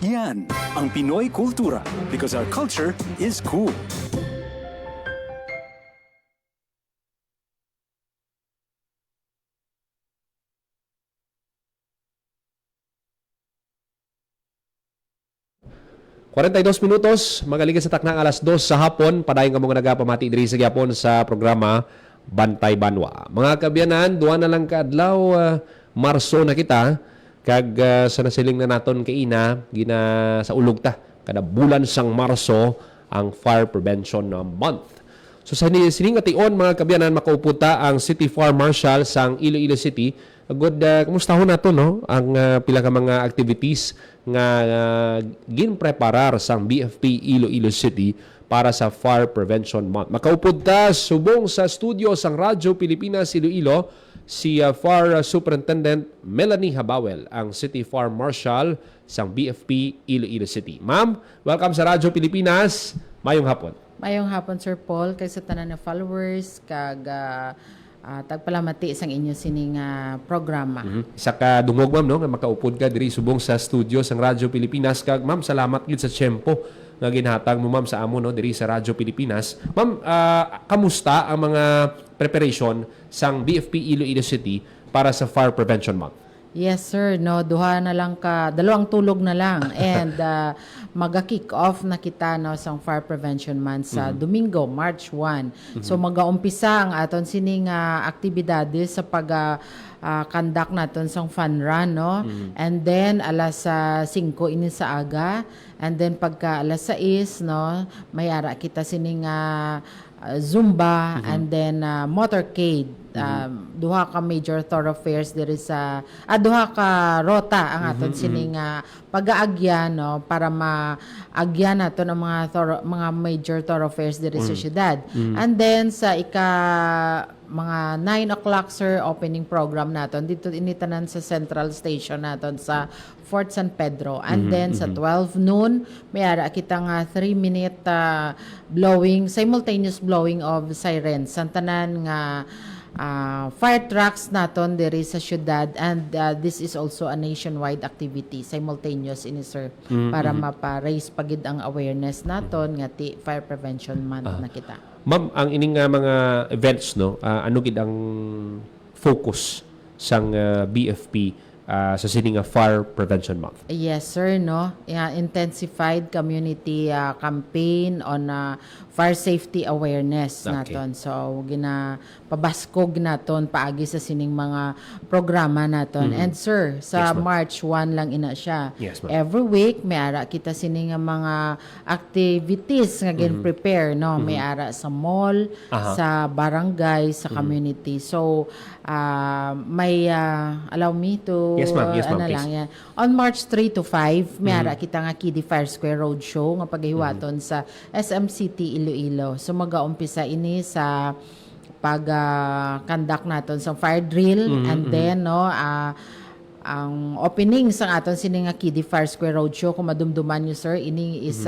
Yan ang Pinoy Kultura because our culture is cool. Minutos, magaling sa taknang alas 2 sa hapon, padayon ka mga nagapamati diri sa gyapon sa programa Bantay Banwa. Mga kabyanan, duwa na lang kaadlaw, Marso na kita, kag sa nasiling na naton kay ina, gina sa ulog ta, kada bulan sang Marso, ang Fire Prevention Month. So sa sining ation mga kabyanan, makauputa ang City Fire Marshal sang Iloilo City. Good, kumustahon nato no ang pila ka mga activities nga ginpreparar sang BFP Iloilo City para sa Fire Prevention Month. Makaupod ta subong sa studio sang Radyo Pilipinas Iloilo si Fire Superintendent Melanie Habawel, ang City Fire Marshal sang BFP Iloilo City. Ma'am, welcome sa Radyo Pilipinas. Mayong hapon. Mayong hapon, Sir Paul, kay sa tanan na followers, kag tagpalamati sang inyo sining programa. Isa ka dungog, ma'am, no, nga makaupod ka diri subong sa studio sang Radyo Pilipinas. Kag ma'am, salamat gid sa tiyempo nga ginhatag mo, ma'am, sa amo no diri sa Radyo Pilipinas. Ma'am, kamusta ang mga preparation sang BFP Iloilo City para sa Fire Prevention Month? Yes, sir. No, dalawang tulog na lang. And maga-kick off na kita no sang Fire Prevention Month sa Domingo, March 1. So mag-aumpisa ang aton sining aktibidades sa pag-conduct naton sang fun run, no? And then alas 5 ini sa aga. And then pagka alas 6, no, mayara kita sining Zumba and then motorcade. Duha ka major thoroughfares diri sa duha ka rota ang aton sining pag-aagyan no para maagyan nato ang mga major thoroughfares diri sa syudad. And then sa mga 9 o'clock, sir, opening program naton dito initanan sa Central Station naton sa Fort San Pedro. And then sa 12 noon mayara kita nga 3-minute simultaneous blowing of sirens sa tanan nga fire trucks naton diri sa syudad. And this is also a nationwide activity, simultaneous ini, sir, para mapa-raise pagid ang awareness naton nga Fire Prevention Month na kita. Ma'am, ang ining mga events no, ano gid ang focus sang BFP sa sining Fire Prevention Month? Yes, sir, no. Intensified community campaign on fire safety awareness naton. So pabaskog naton paagi sa sining mga programa naton. And sir, sa March 1 lang ina siya. Yes, every week may ara kita sining mga activities nga gin-prepare, no. May ara sa mall, sa barangay, sa community. So may allow me to Yes, ma'am, lang yan. On March 3 to 5 may ara kita nga Kiddie Fire Square Roadshow nga paghiwaton sa SM City Iloilo. So mag-aumpisa ini sa pag-conduct naton sa fire drill and then no ang opening sa aton sining nga Kiddie Fire Square Roadshow, kung madumduman nyo, sir, ini is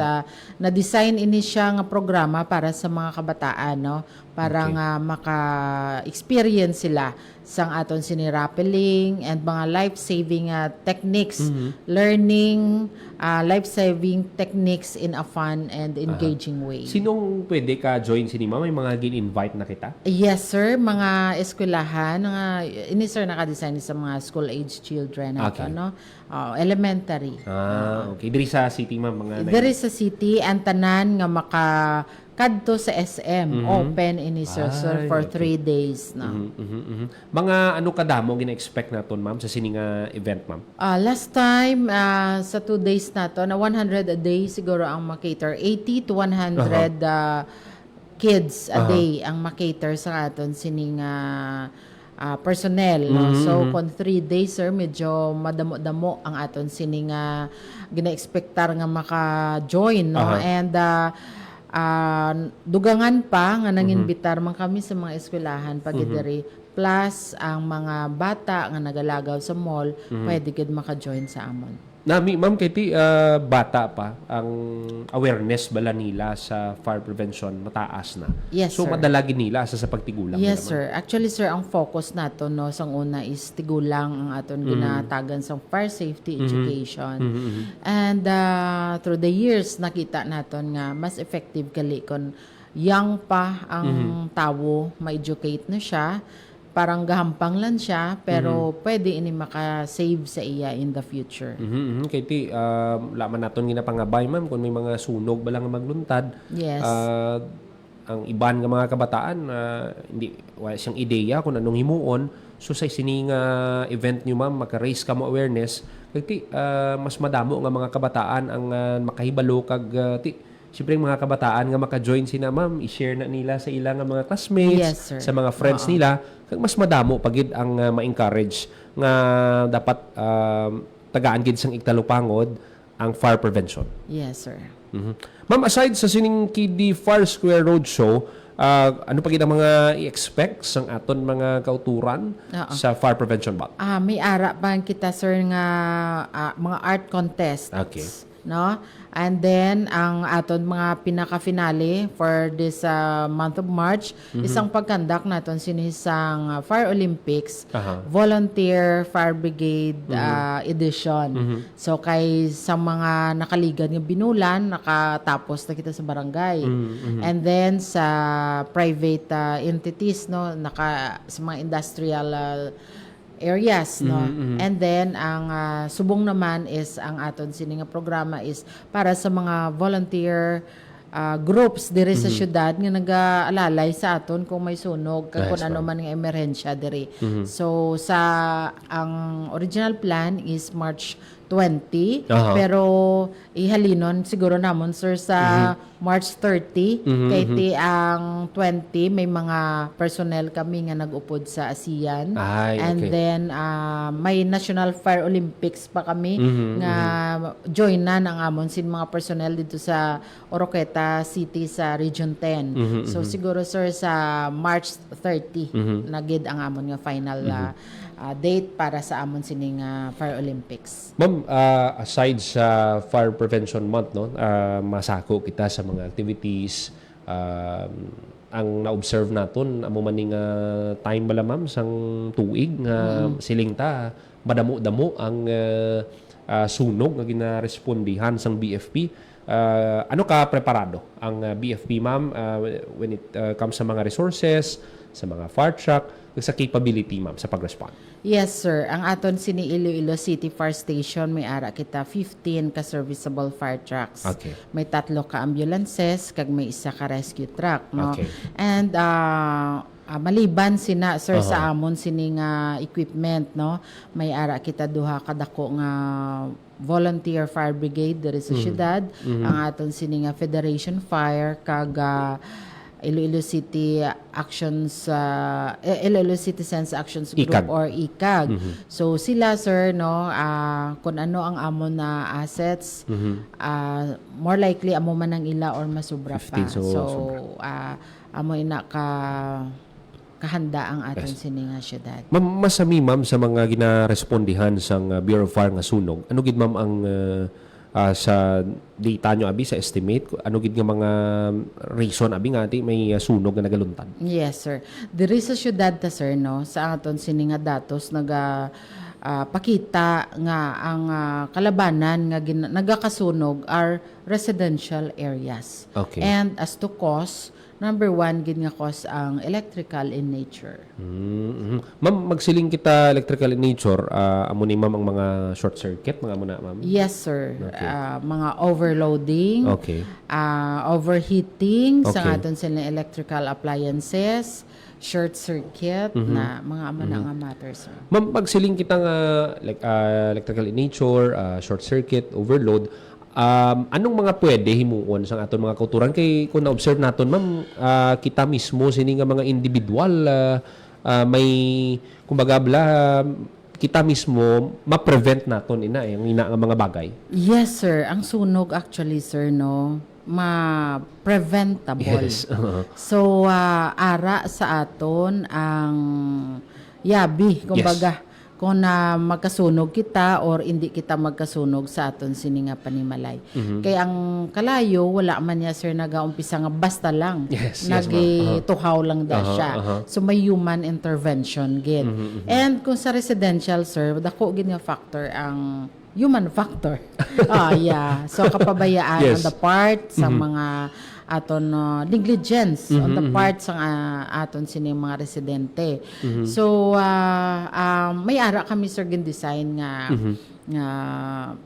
na-design ini siya nga programa para sa mga kabataan, no, para nga maka-experience sila sang aton sini rappelling and mga life-saving techniques, learning life-saving techniques in a fun and engaging way. Sinong pwede ka join sini, ma'am? May mga gin-invite na kita? Yes, sir. Mga eskwelahan. Ini, sir, naka-design sa mga school-age children. Okay. No? Elementary. Okay. Diri sa city, ma'am? Diri sa city, ang tanan nga kadto sa SM, open ini, sir, for 3 days na. Mga ano kadamo gina-expect naton, ma'am, sa sining event, ma'am? Last time, sa 2 days na to, na 100 a day siguro ang makater. 80 to 100 kids a day ang makater sa aton sining personnel, no? So kung 3 days, sir, medyo madamo-damo ang aton sining gina-expectar nga maka-join, no? And dugangan pa nga nanginbitar man kami sa mga eskwelahan pagidiri, plus ang mga bata nga nagalagaw sa mall, pwede gid maka-join sa amon. Nami, ma'am, kiti bata pa, ang awareness bala nila sa fire prevention mataas na. Yes, so, sir. madalagin nila sa pagtigulang. Yes, nila, sir. Actually, sir, ang focus nato no sang una is tigulang ang aton ginatagan sa fire safety education. And through the years nakita naton nga mas effective kali kon young pa ang tawo, ma-educate na siya. Parang gahampang lang siya, pero pwede ini maka-save sa iya in the future. Kiti, laman naton ginapangabay, ma'am, kung may mga sunog ba lang magluntad. Yes. Ang iban nga mga kabataan, hindi wala siyang ideya kung anong himuon. So sa sining event nyo, ma'am, maka-raise ka mo awareness. Kiti, mas madamo nga mga kabataan ang makahibalo kag siyempre mga kabataan nga maka-join sina, ma'am, i-share na nila sa ilang mga classmates, Yes, sir. sa mga friends nila, kag mas madamo pagid ang ma-encourage nga dapat tagaan gid sang igtalupangod ang fire prevention. Yes, sir. Ma'am, aside sa sining Kidi Fire Square Roadshow, ano pagid ang mga i-expect sang aton mga kauturan sa fire prevention ba? May ara pa kita, sir, nga mga art contests. Okay. No? And then, ang aton mga pinaka-finale for this month of March, isang pagkandak naton sinisang Fire Olympics, Volunteer Fire Brigade edition. So, kay sa mga nakaligan ng binulan, nakatapos na kita sa barangay. And then, sa private entities, no, sa mga industrial areas, no? And then ang subong naman is ang aton sining nga programa is para sa mga volunteer groups diri sa syudad nga nag-aalalay sa aton kung may sunog kung ano man nga emerhensya diri. So sa ang original plan is March 20, pero ihalinon siguro namon, sir, sa March 30. Kay ti ang 20 may mga personnel kami nga nag-upod sa ASEAN. And then may National Fire Olympics pa kami nga join na ng amon sin mga personnel dito sa Oroqueta City sa Region 10. So siguro, sir, sa March 30 nagid ang amon nga final date para sa amon sining Fire Olympics. Ma'am, aside sa Fire Prevention Month, no, masako kita sa mga activities. Ang na-observe naton amo maning time bala, ma'am, sang tuig nga siling ta madamo-damo ang sunog nga ginarespondihan sang BFP. Ano ka preparado ang BFP, ma'am, when it comes sa mga resources, sa mga fire truck, sa capability, ma'am, sa pag-respond? Yes, sir. Ang aton sini Iloilo City Fire Station, may ara kita 15 ka serviceable fire trucks. Okay. May 3 ka ambulances, kag may 1 ka rescue truck, no? Okay. And maliban sina, sir, sa amon sining equipment, no? May ara kita duha kadako nga volunteer fire brigade diri sa syudad. Ang aton sining Federation Fire kag Iloilo City Actions Iloilo Citizens Actions Group, ICAG. or ICAG. So sila, sir, no, kung ano ang amon na assets, more likely amo man ang ila or masubra pa. 15, So amo ina kahanda ang aton sining syudad. Ma'am, masami, ma'am, sa mga ginarespondihan sang Bureau of Fire nga sunog, ano gid, ma'am, ang sa data nyo, abi, sa estimate, ano gid nga mga reason, abi, nga may sunog nga nagaluntad? Yes, sir. Diri sa syudad ta, sir, no, sa aton sining datos pakita nga ang kalabanan nga nagakasunog are residential areas. Okay. And as to cause, number 1 gid nga cause ang electrical in nature. Ma'am, magsiling kita electrical in nature, amo ni, ma'am, ang mga short circuit, mga muna, ma'am? Yes, sir. Okay. Mga overloading, Okay. overheating sa Okay. aton sila electrical appliances, short circuit, na mga amo na nga matter, sir. Ma'am, magsiling kita nga electrical in nature, short circuit, overload, anong mga pwede himuon sa aton mga kauturan? Kay kung na-observe naton, ma'am, kita mismo sini nga mga individual may kumbaga kita mismo ma-prevent naton yung ina nga mga bagay. Yes, sir. Ang sunog actually, sir, no, ma-preventable. Yes. So, ara sa aton ang yabi, kumbaga, kung na magkasunog kita or hindi kita magkasunog sa aton sini nga panimalay. Kaya ang kalayo, wala man niya, sir, nagaumpisa nga basta lang. Yes, Nagituhaw lang da siya. So, may human intervention, gid. And kung sa residential, sir, dako gid nga factor ang human factor. Yeah. So, kapabayaan on the part sa mga aton negligence on the part sa aton sini mga residente. So, may ara kami, sir, design nga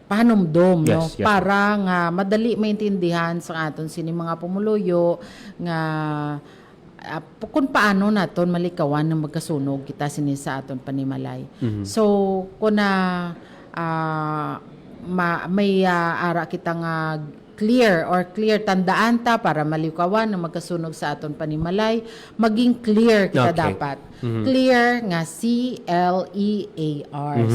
panumdom, no? Yes. Para nga madali maintindihan sa aton sini mga pumuluyo nga kung paano naton malikawan na magkasunog kita sini sa aton panimalay. So, kung na may ara kita nga clear tandaan ta para malikawan na magkasunog sa aton panimalay, maging clear kita dapat. Clear nga CLEAR.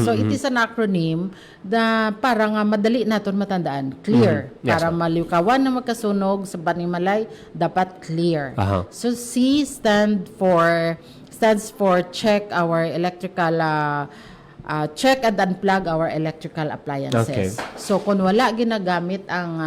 So it is an acronym na para nga madali naton matandaan. Clear. Yes, Para malikawan na magkasunog sa panimalay, dapat clear. So C stands for check our electrical check and unplug our electrical appliances. So, kung wala ginagamit ang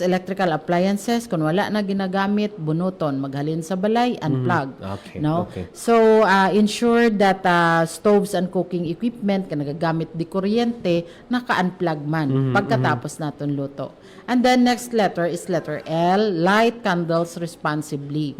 electrical appliances, kung wala na ginagamit, bunuton, maghalin sa balay, unplug. No? So, ensure that stoves and cooking equipment ka nagagamit di kuryente, naka-unplug man pagkatapos naton luto. And then, next letter is letter L, light candles responsibly.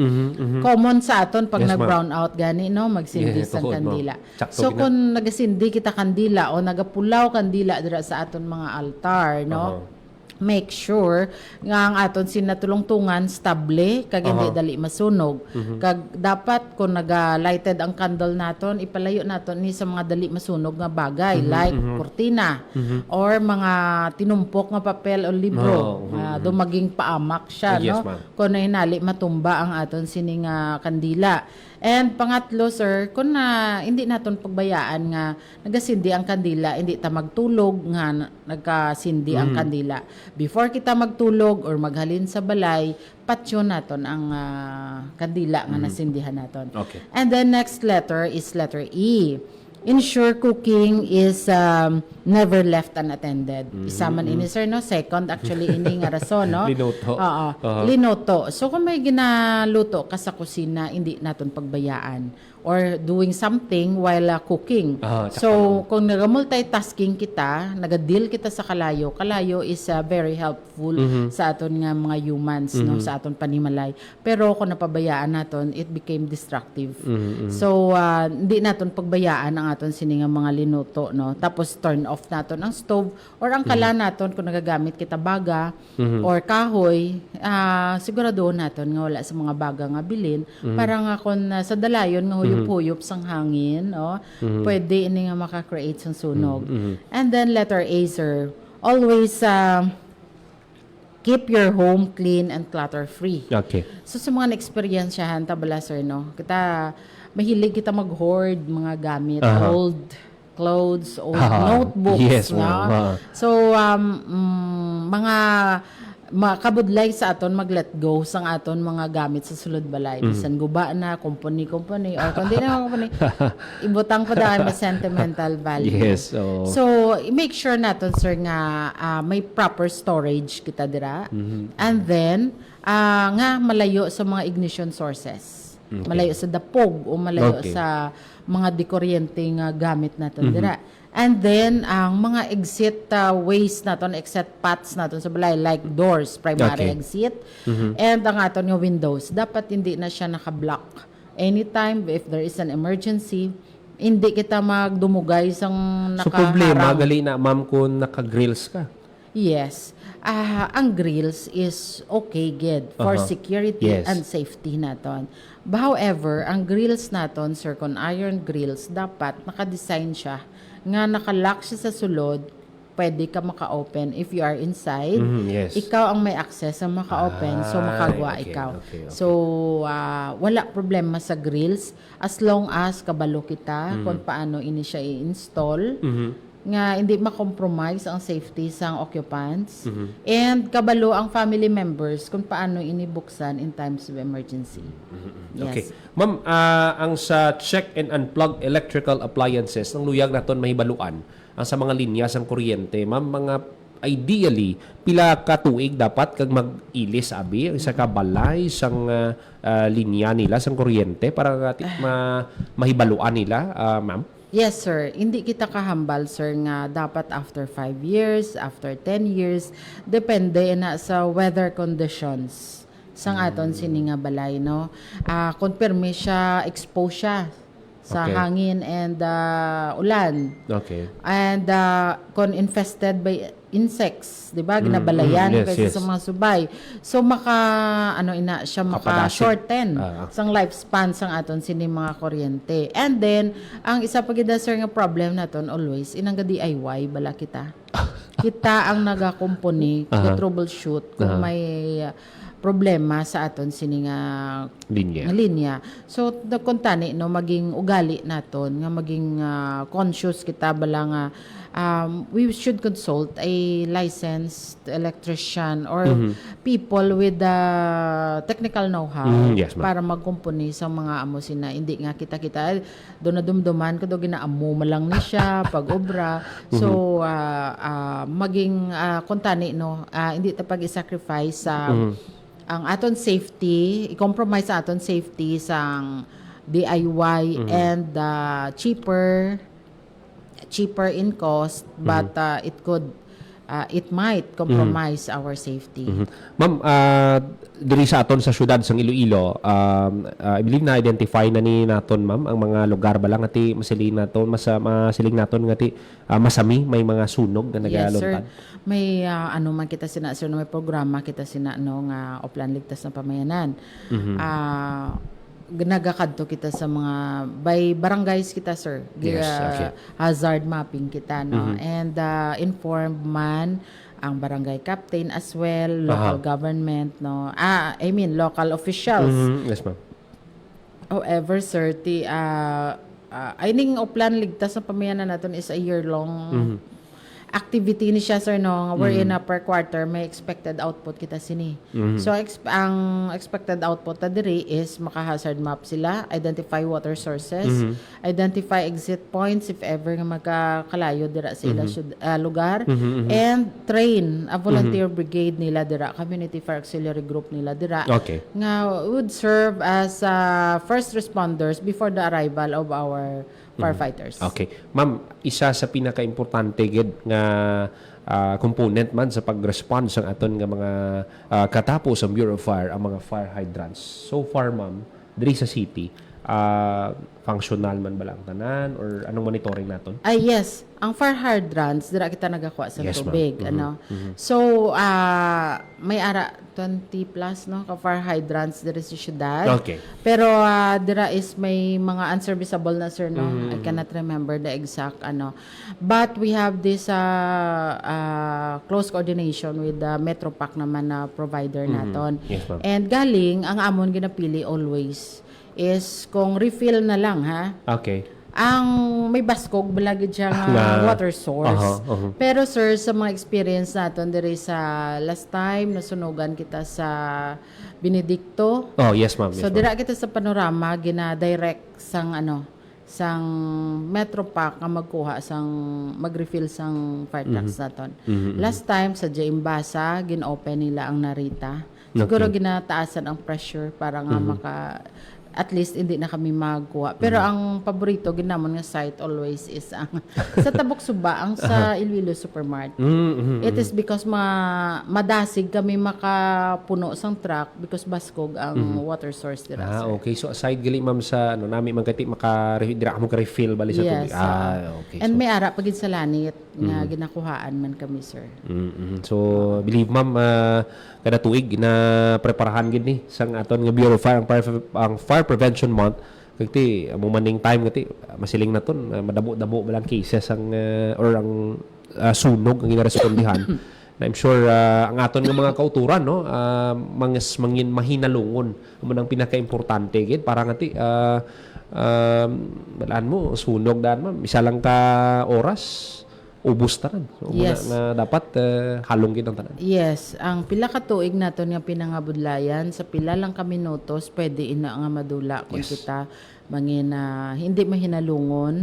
Common sa aton pag nag-brown out gani, no? Magsindi sa kandila. So, kung nagasindi kita kandila o nagapulaw kandila dira sa aton mga altar, no? Make sure nga ang aton sinatulong-tungan stable kag hindi dali masunog. Kag dapat kung naga-lighted ang candle naton, ipalayo naton ni sa mga dali masunog nga bagay like kurtina or mga tinumpok nga papel o libro. Do maging paamak siya, no? Kung hinali matumba ang aton sining kandila. And pangatlo, sir, kung hindi naton pagbayaan nga nagasindi ang kandila, hindi ta magtulog nga nagkasindi ang kandila. Before kita magtulog or maghalin sa balay, patyon naton ang kandila nga nasindihan naton. And then next letter is letter E. Ensure cooking is never left unattended. Isa man ini, sir, no? Second, actually, ini nga rason, no? Linoto. Linoto. So, kung may ginaluto ka sa kusina, hindi naton pagbayaan. Or doing something while cooking. So, kung nag-multitasking kita, nag-deal kita sa kalayo, kalayo is very helpful sa aton nga mga humans, no? Sa aton panimalay. Pero kung napabayaan naton, it became destructive. So, hindi naton pagbayaan ang aton sini nga mga linuto, no? Tapos turn off naton ang stove or ang kala naton kung nagagamit kita baga or kahoy, siguraduhin naton nga wala sa mga baga nga bilin para nga kung sa dalayon nga huyop-huyop sang hangin, pwede ini nga maka-create sang sunog. And then letter A, sir, always keep your home clean and clutter-free. So sa mga na-experiensyahan tabala, sir, no? Mahilig kita mag-hoard mga gamit, old clothes, old notebooks, no? So, mga makabudlay sa aton mag-let go sang aton mga gamit sa sulod balay. Bisan guba na, company, or kundi na company, ibutang ko dahil may sentimental value. So, make sure naton, sir, nga may proper storage kita dira. And then, nga malayo sa mga ignition sources. Malayo sa dapog o malayo sa mga dikuryente nga gamit naton dira. And then, ang mga exit ways naton, exit paths naton sa balay, like doors, primary exit, and ang aton nga windows, dapat hindi na siya naka-block. Anytime, if there is an emergency, hindi kita magdumugay sang nakaharang. So, problema, gali na, ma'am, kung naka-grills ka. Yes. Ang grills is okay, good, for security and safety naton. However, ang grills naton, sir, kung iron grills, dapat naka-design siya nga nakalock siya sa sulod pwede ka maka-open if you are inside. Yes. Ikaw ang may access sa maka-open, so makagawa okay, ikaw. okay. So, wala problema sa grills as long as kabalo kita kung paano ini siya i-install. Nga hindi ma-compromise ang safety sa occupants and kabalo ang family members kung paano inibuksan in times of emergency. Yes. Okay. Ma'am, ang sa check and unplug electrical appliances, ang luyag naton mahibaluan, ang sa mga linya sang kuryente, ma'am, mga ideally, pila ka tuig dapat kag mag-ilis abi, isa ka balay sang linya nila sang kuryente para mahibaluan nila, ma'am? Yes, sir. Hindi kita kahambal, sir, nga dapat after 5 years, after 10 years, depende na sa weather conditions sang aton sini nga balay, no? Kung permi siya, expose siya sa hangin and ulan. Okay. And kung infested by insects, 'di ba? Ginabalayan kasi sa mga subay. So siya maka-shorten sang lifespan sang aton sini mga kuryente. And then ang isa pa gid sir nga problem naton always inang DIY bala kita. Kita ang nagakumpuni, troubleshoot kung may problema sa aton sini nga linya. So kuntani no maging ugali naton nga maging conscious kita bala nga we should consult a licensed electrician or people with the technical know-how para magkumpuni sa mga amo sina. Hindi nga kita do na dumduman ko do ginaamo malang ni siya pag obra. So maging kuntani no hindi ta pag-sacrifice sa ang aton safety, i-compromise sa aton safety sang DIY and cheaper in cost but it might compromise our safety. Ma'am, diri sa aton sa syudad sang Iloilo, I believe na identify na ni naton ma'am ang mga lugar balang ati masiling naton ngati masami may mga sunog na nagaluntan. Yes, sir. May man kita sina sir may programa kita sina nga Oplan Ligtas na Pamayanan. Nagakadto kita sa mga by barangays kita sir. Hazard mapping kita no and informed man ang barangay captain as well, local government no. I mean local officials. Yes ma'am. However sir I think Oplan Ligtas na Pamayanan naton is a year long activity ni siya sir no wherein per quarter may expected output kita sini. So ang expected output ta diri is maka-hazard map sila, identify water sources, identify exit points if ever nga magkakalayo dira sa ila lugar and train a volunteer brigade nila dira, community fire auxiliary group nila dira nga would serve as first responders before the arrival of our firefighters. Okay. Ma'am, isa sa pinaka-importante gid nga component man sa pag-respond sa aton nga mga katapos ang Bureau of Fire ang mga fire hydrants. So far, ma'am, diri sa city, functional man ba lang tanan or anong monitoring naton? Yes. Ang fire hydrants dira kita nagakuha sa tubig So may ara 20 plus no ka fire hydrants diri sa syudad. Pero dira is may mga unserviceable na sir no. I cannot remember the exact But we have this close coordination with the Metropac naman na provider naton. And galing ang amon ginapili always is kung refill na lang ha. Ang may baskog balagid siya nga water source. Pero sir, sa mga experience naton diri sa last time nasunugan kita sa Benedicto. Yes ma'am. So dira kita sa Panorama gina-direct sang sang Metropac nga magkuha sang mag-refill sang fire trucks naton. Last time sa Jaimbasa gin-open nila ang Narita. Siguro ginataasan ang pressure para nga at least hindi na kami magkuha. Pero ang paborito ginamon nga site always is ang sa Tabok Suba, ang sa Iloilo Supermart. It is because madasig kami makapuno sang truck because baskog ang water source dira. Okay. So aside gali ma'am sa nami man kati dira mo ka refill bali sa tubig. Okay. And may ara pagid sa lanit nga ginakuhaan man kami sir. So believe ma'am kada tuig na preparahan gid ni sang aton nga Bureau of Fire ang Fire Prevention Month kagti mo maning time kagti masiling naton madamo-damo balang cases ang or ang sunog ang ginarespondihan. Na I'm sure ang aton nga mga kauturan no mangin mahinalungon mo nang pinaka-importante gid para ngati balaan mo sunog daan ma'am isa lang ka oras ubos tanan. So, Yes. na dapat halong gid ang tanan. Yes, ang pila ka tuig naton nga pinangabudlayan sa pila lang ka minutos pwede ina nga madula kung kita mangin hindi mahinalungon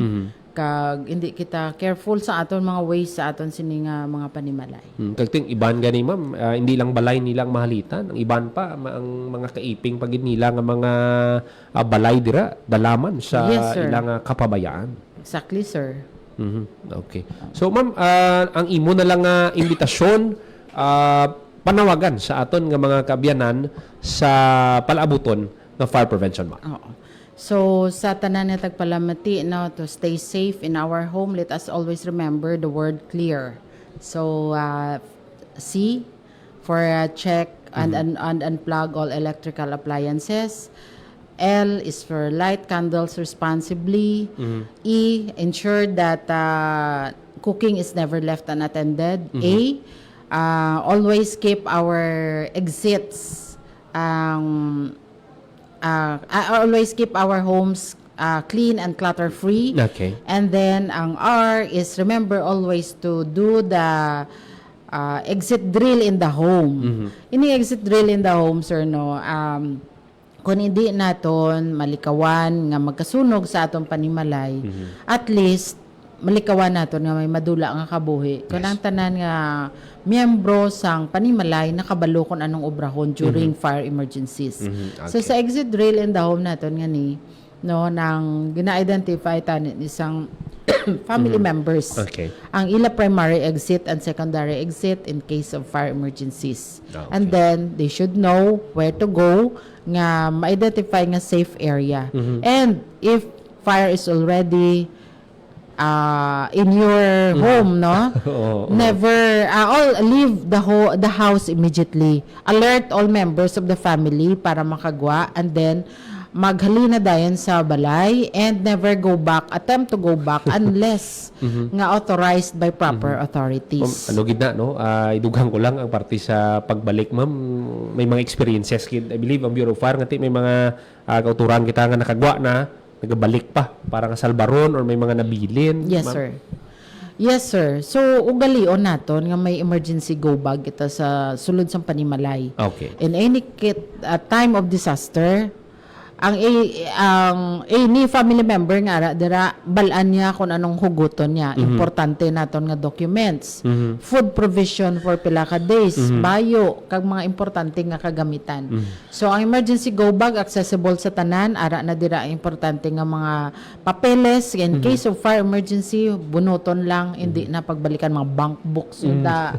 kag hindi kita careful sa aton mga ways sa aton sini nga mga panimalay. Kagting iban gani ma'am, hindi lang balay nilang mahalitan, ang iban pa ang mga kaiping pagid nila nga mga balay dira dalaman sa Yes, sir. ilang kapabayaan. Exactly, sir. Okay. So ma'am, ang imo na lang nga imbitasyon panawagan sa aton nga mga kaabyanan sa palaabuton nga fire prevention month. Oo. So, sa tanan na tagpalamati, no, to stay safe in our home, let us always remember the word clear. So, C, for check and unplug all electrical appliances. L is for light candles responsibly. E, ensure that cooking is never left unattended. A, always keep our exits always keep our homes clean and clutter-free. Okay. And then, ang R is remember always to do the exit drill in the home. Ini exit drill in the home, sir, no, kung hindi naton malikawan nga magkasunog sa atong panimalay, at least malikawan naton nga may madula nga kabuhi. Kung ang tanan nga miyembro sang panimalay nakabalo kung anong obrahon during fire emergencies. So sa exit drill in the home naton nga ni no nang gina-identify tanin isang family members. Okay. Ang ila primary exit and secondary exit in case of fire emergencies. Okay. And then they should know where to go nga ma-identify nga safe area. And if fire is already in your home, no? Never leave the house immediately. Alert all members of the family para makagwa, and then maghalina dayon sa balay and never attempt to go back unless nga authorized by proper authorities. Ano gid na no? Idugang ko lang ang parte sa pagbalik ma'am. May mga experiences kid. I believe ang Bureau of Fire ngati may mga kauturan kita nga nakagwa na nagabalik pa para nga salbaron or may mga nabilin. Yes, ma'am. sir. Yes, sir. So, ugalion naton nga may emergency go bag kita sa sulod sang panimalay. Okay. In any time of disaster, ang any family member nga dira balaan niya kung anong huguton niya. Importante naton nga documents, food provision for pila ka days, bayo kag mga importante nga kagamitan. So ang emergency go bag accessible sa tanan, ara na dira ang importante nga mga papeles in case of fire emergency, bunuton lang, hindi na pagbalikan mga bank books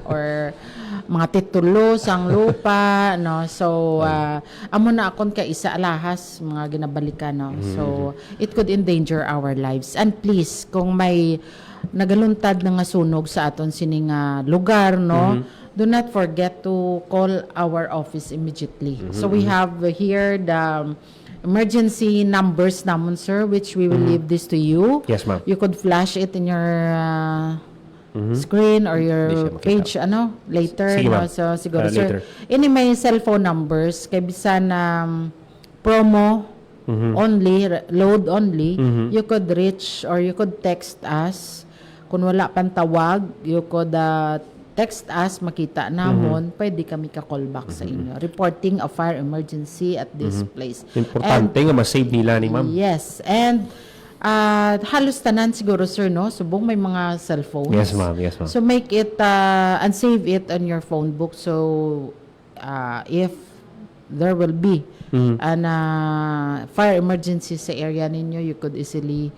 or mga titulo sang lupa, no. So amo na akon ka isa alahas mga ginabalikan, no. So it could endanger our lives. And please, kung may nagaluntad na nga sunog sa aton sining lugar, no, do not forget to call our office immediately. So we have here the emergency numbers namon, sir, which we will leave this to you. Yes, ma'am. You could flash it in your screen or your page later. Sige, no? ma'am. So siguro, Later. sir, ini may cellphone numbers kay bisan promo only, load only, you could reach or you could text us. Kung wala pang tawag, you could text us, makita namon, pwede kami ka-call back sa inyo. Reporting a fire emergency at this place. Importante nga ma-save nila ni ma'am. Yes, and halos tanan siguro, sir, no? Subong may mga cellphones. Yes, ma'am. Yes, ma'am. So make it and save it on your phone book. So if there will be an fire emergency sa area ninyo, you could easily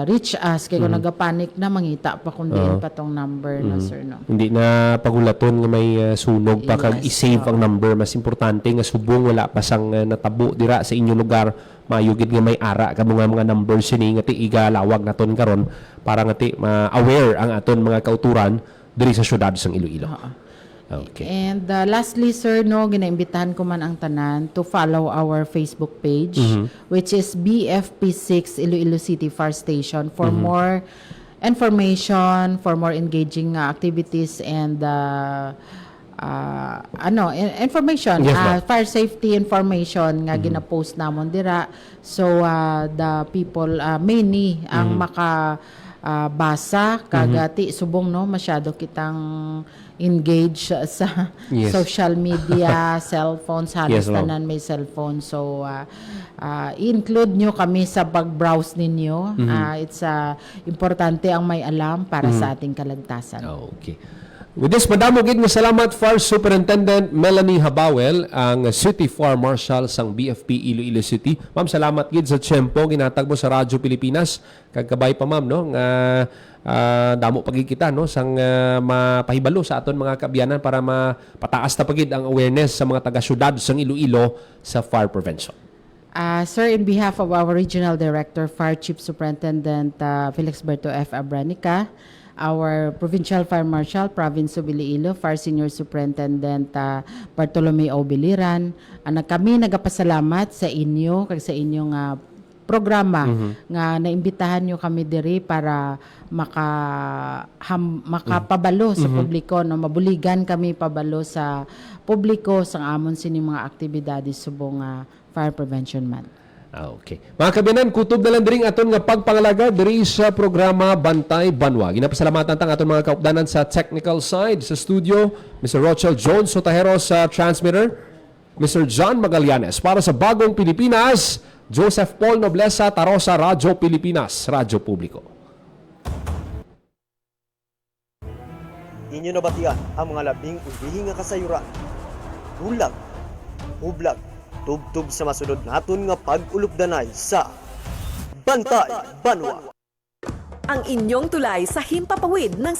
reach us. Kaya kung nagapanic na, mangita pa kung diin pa tong number, no, sir, no? Hindi na pagulaton nga may sunog pa kag Yes, i-save ang number. Mas importante nga subong wala pa sang natabo dira sa inyong lugar. Mayugid nga may ara ka mga numbers sini ngati igalawag naton karon para ngati ma-aware ang aton mga kauturan diri sa syudad sang Iloilo. Okay. And lastly, sir, no, ginaimbitahan ko man ang tanan to follow our Facebook page, which is BFP6 Iloilo City Fire Station for more information for more engaging activities and information, Yes, ma'am. fire safety information nga gina-post namon dira. So the people mainly ang makabasa kagati subong no masyado kitang engage sa Yes. social media, cellphones, halos Yes, ma'am. tanan may cellphone. So include nyo kami sa pag-browse ninyo. It's importante ang may alam para sa ating kaligtasan. Okay. With this, madamo gid mo salamat Fire Superintendent Melanie Habawel, ang City Fire Marshal sang BFP Iloilo City. Ma'am, salamat gid sa tiyempo ginatag mo sa Radyo Pilipinas. Kagkabay pa ma'am no nga damo pagid kita no sang mapahibalo sa aton mga kaabyanan para mapataas ta pagid ang awareness sa mga taga-syudad sang Iloilo sa fire prevention. Sir, in behalf of our Regional Director, Fire Chief Superintendent Felix Berto F. Abranica, our Provincial Fire Marshal, Province of Iloilo, Fire Senior Superintendent Bartolome O. Biliran, kami nagapasalamat sa inyo kag sa inyong programa nga naimbitahan nyo kami diri para makapabalo sa publiko, no, mabuligan kami pabalo sa publiko sa amon sini mga aktibidades subong Fire Prevention Month. Okay. Mga kabiyanan, kutob na lang diri aton nga pagpangalaga diri sa programa Bantay Banwa. Ginapasalamatan tang aton mga kaupdanan sa technical side sa studio, Mr. Rochelle Jones Sotahero sa transmitter, Mr. John Magallanes para sa Bagong Pilipinas, Joseph Paul Noblesa Tarosa, Radyo Pilipinas, Radyo Publiko. Inyo nabatian ang mga labing ulihing nga kasayuran. Bulag, hublag, tubtub sa masunod naton nga pag-ulupdanay sa Bantay Banwa. Ang inyong tulay sa himpapawid ng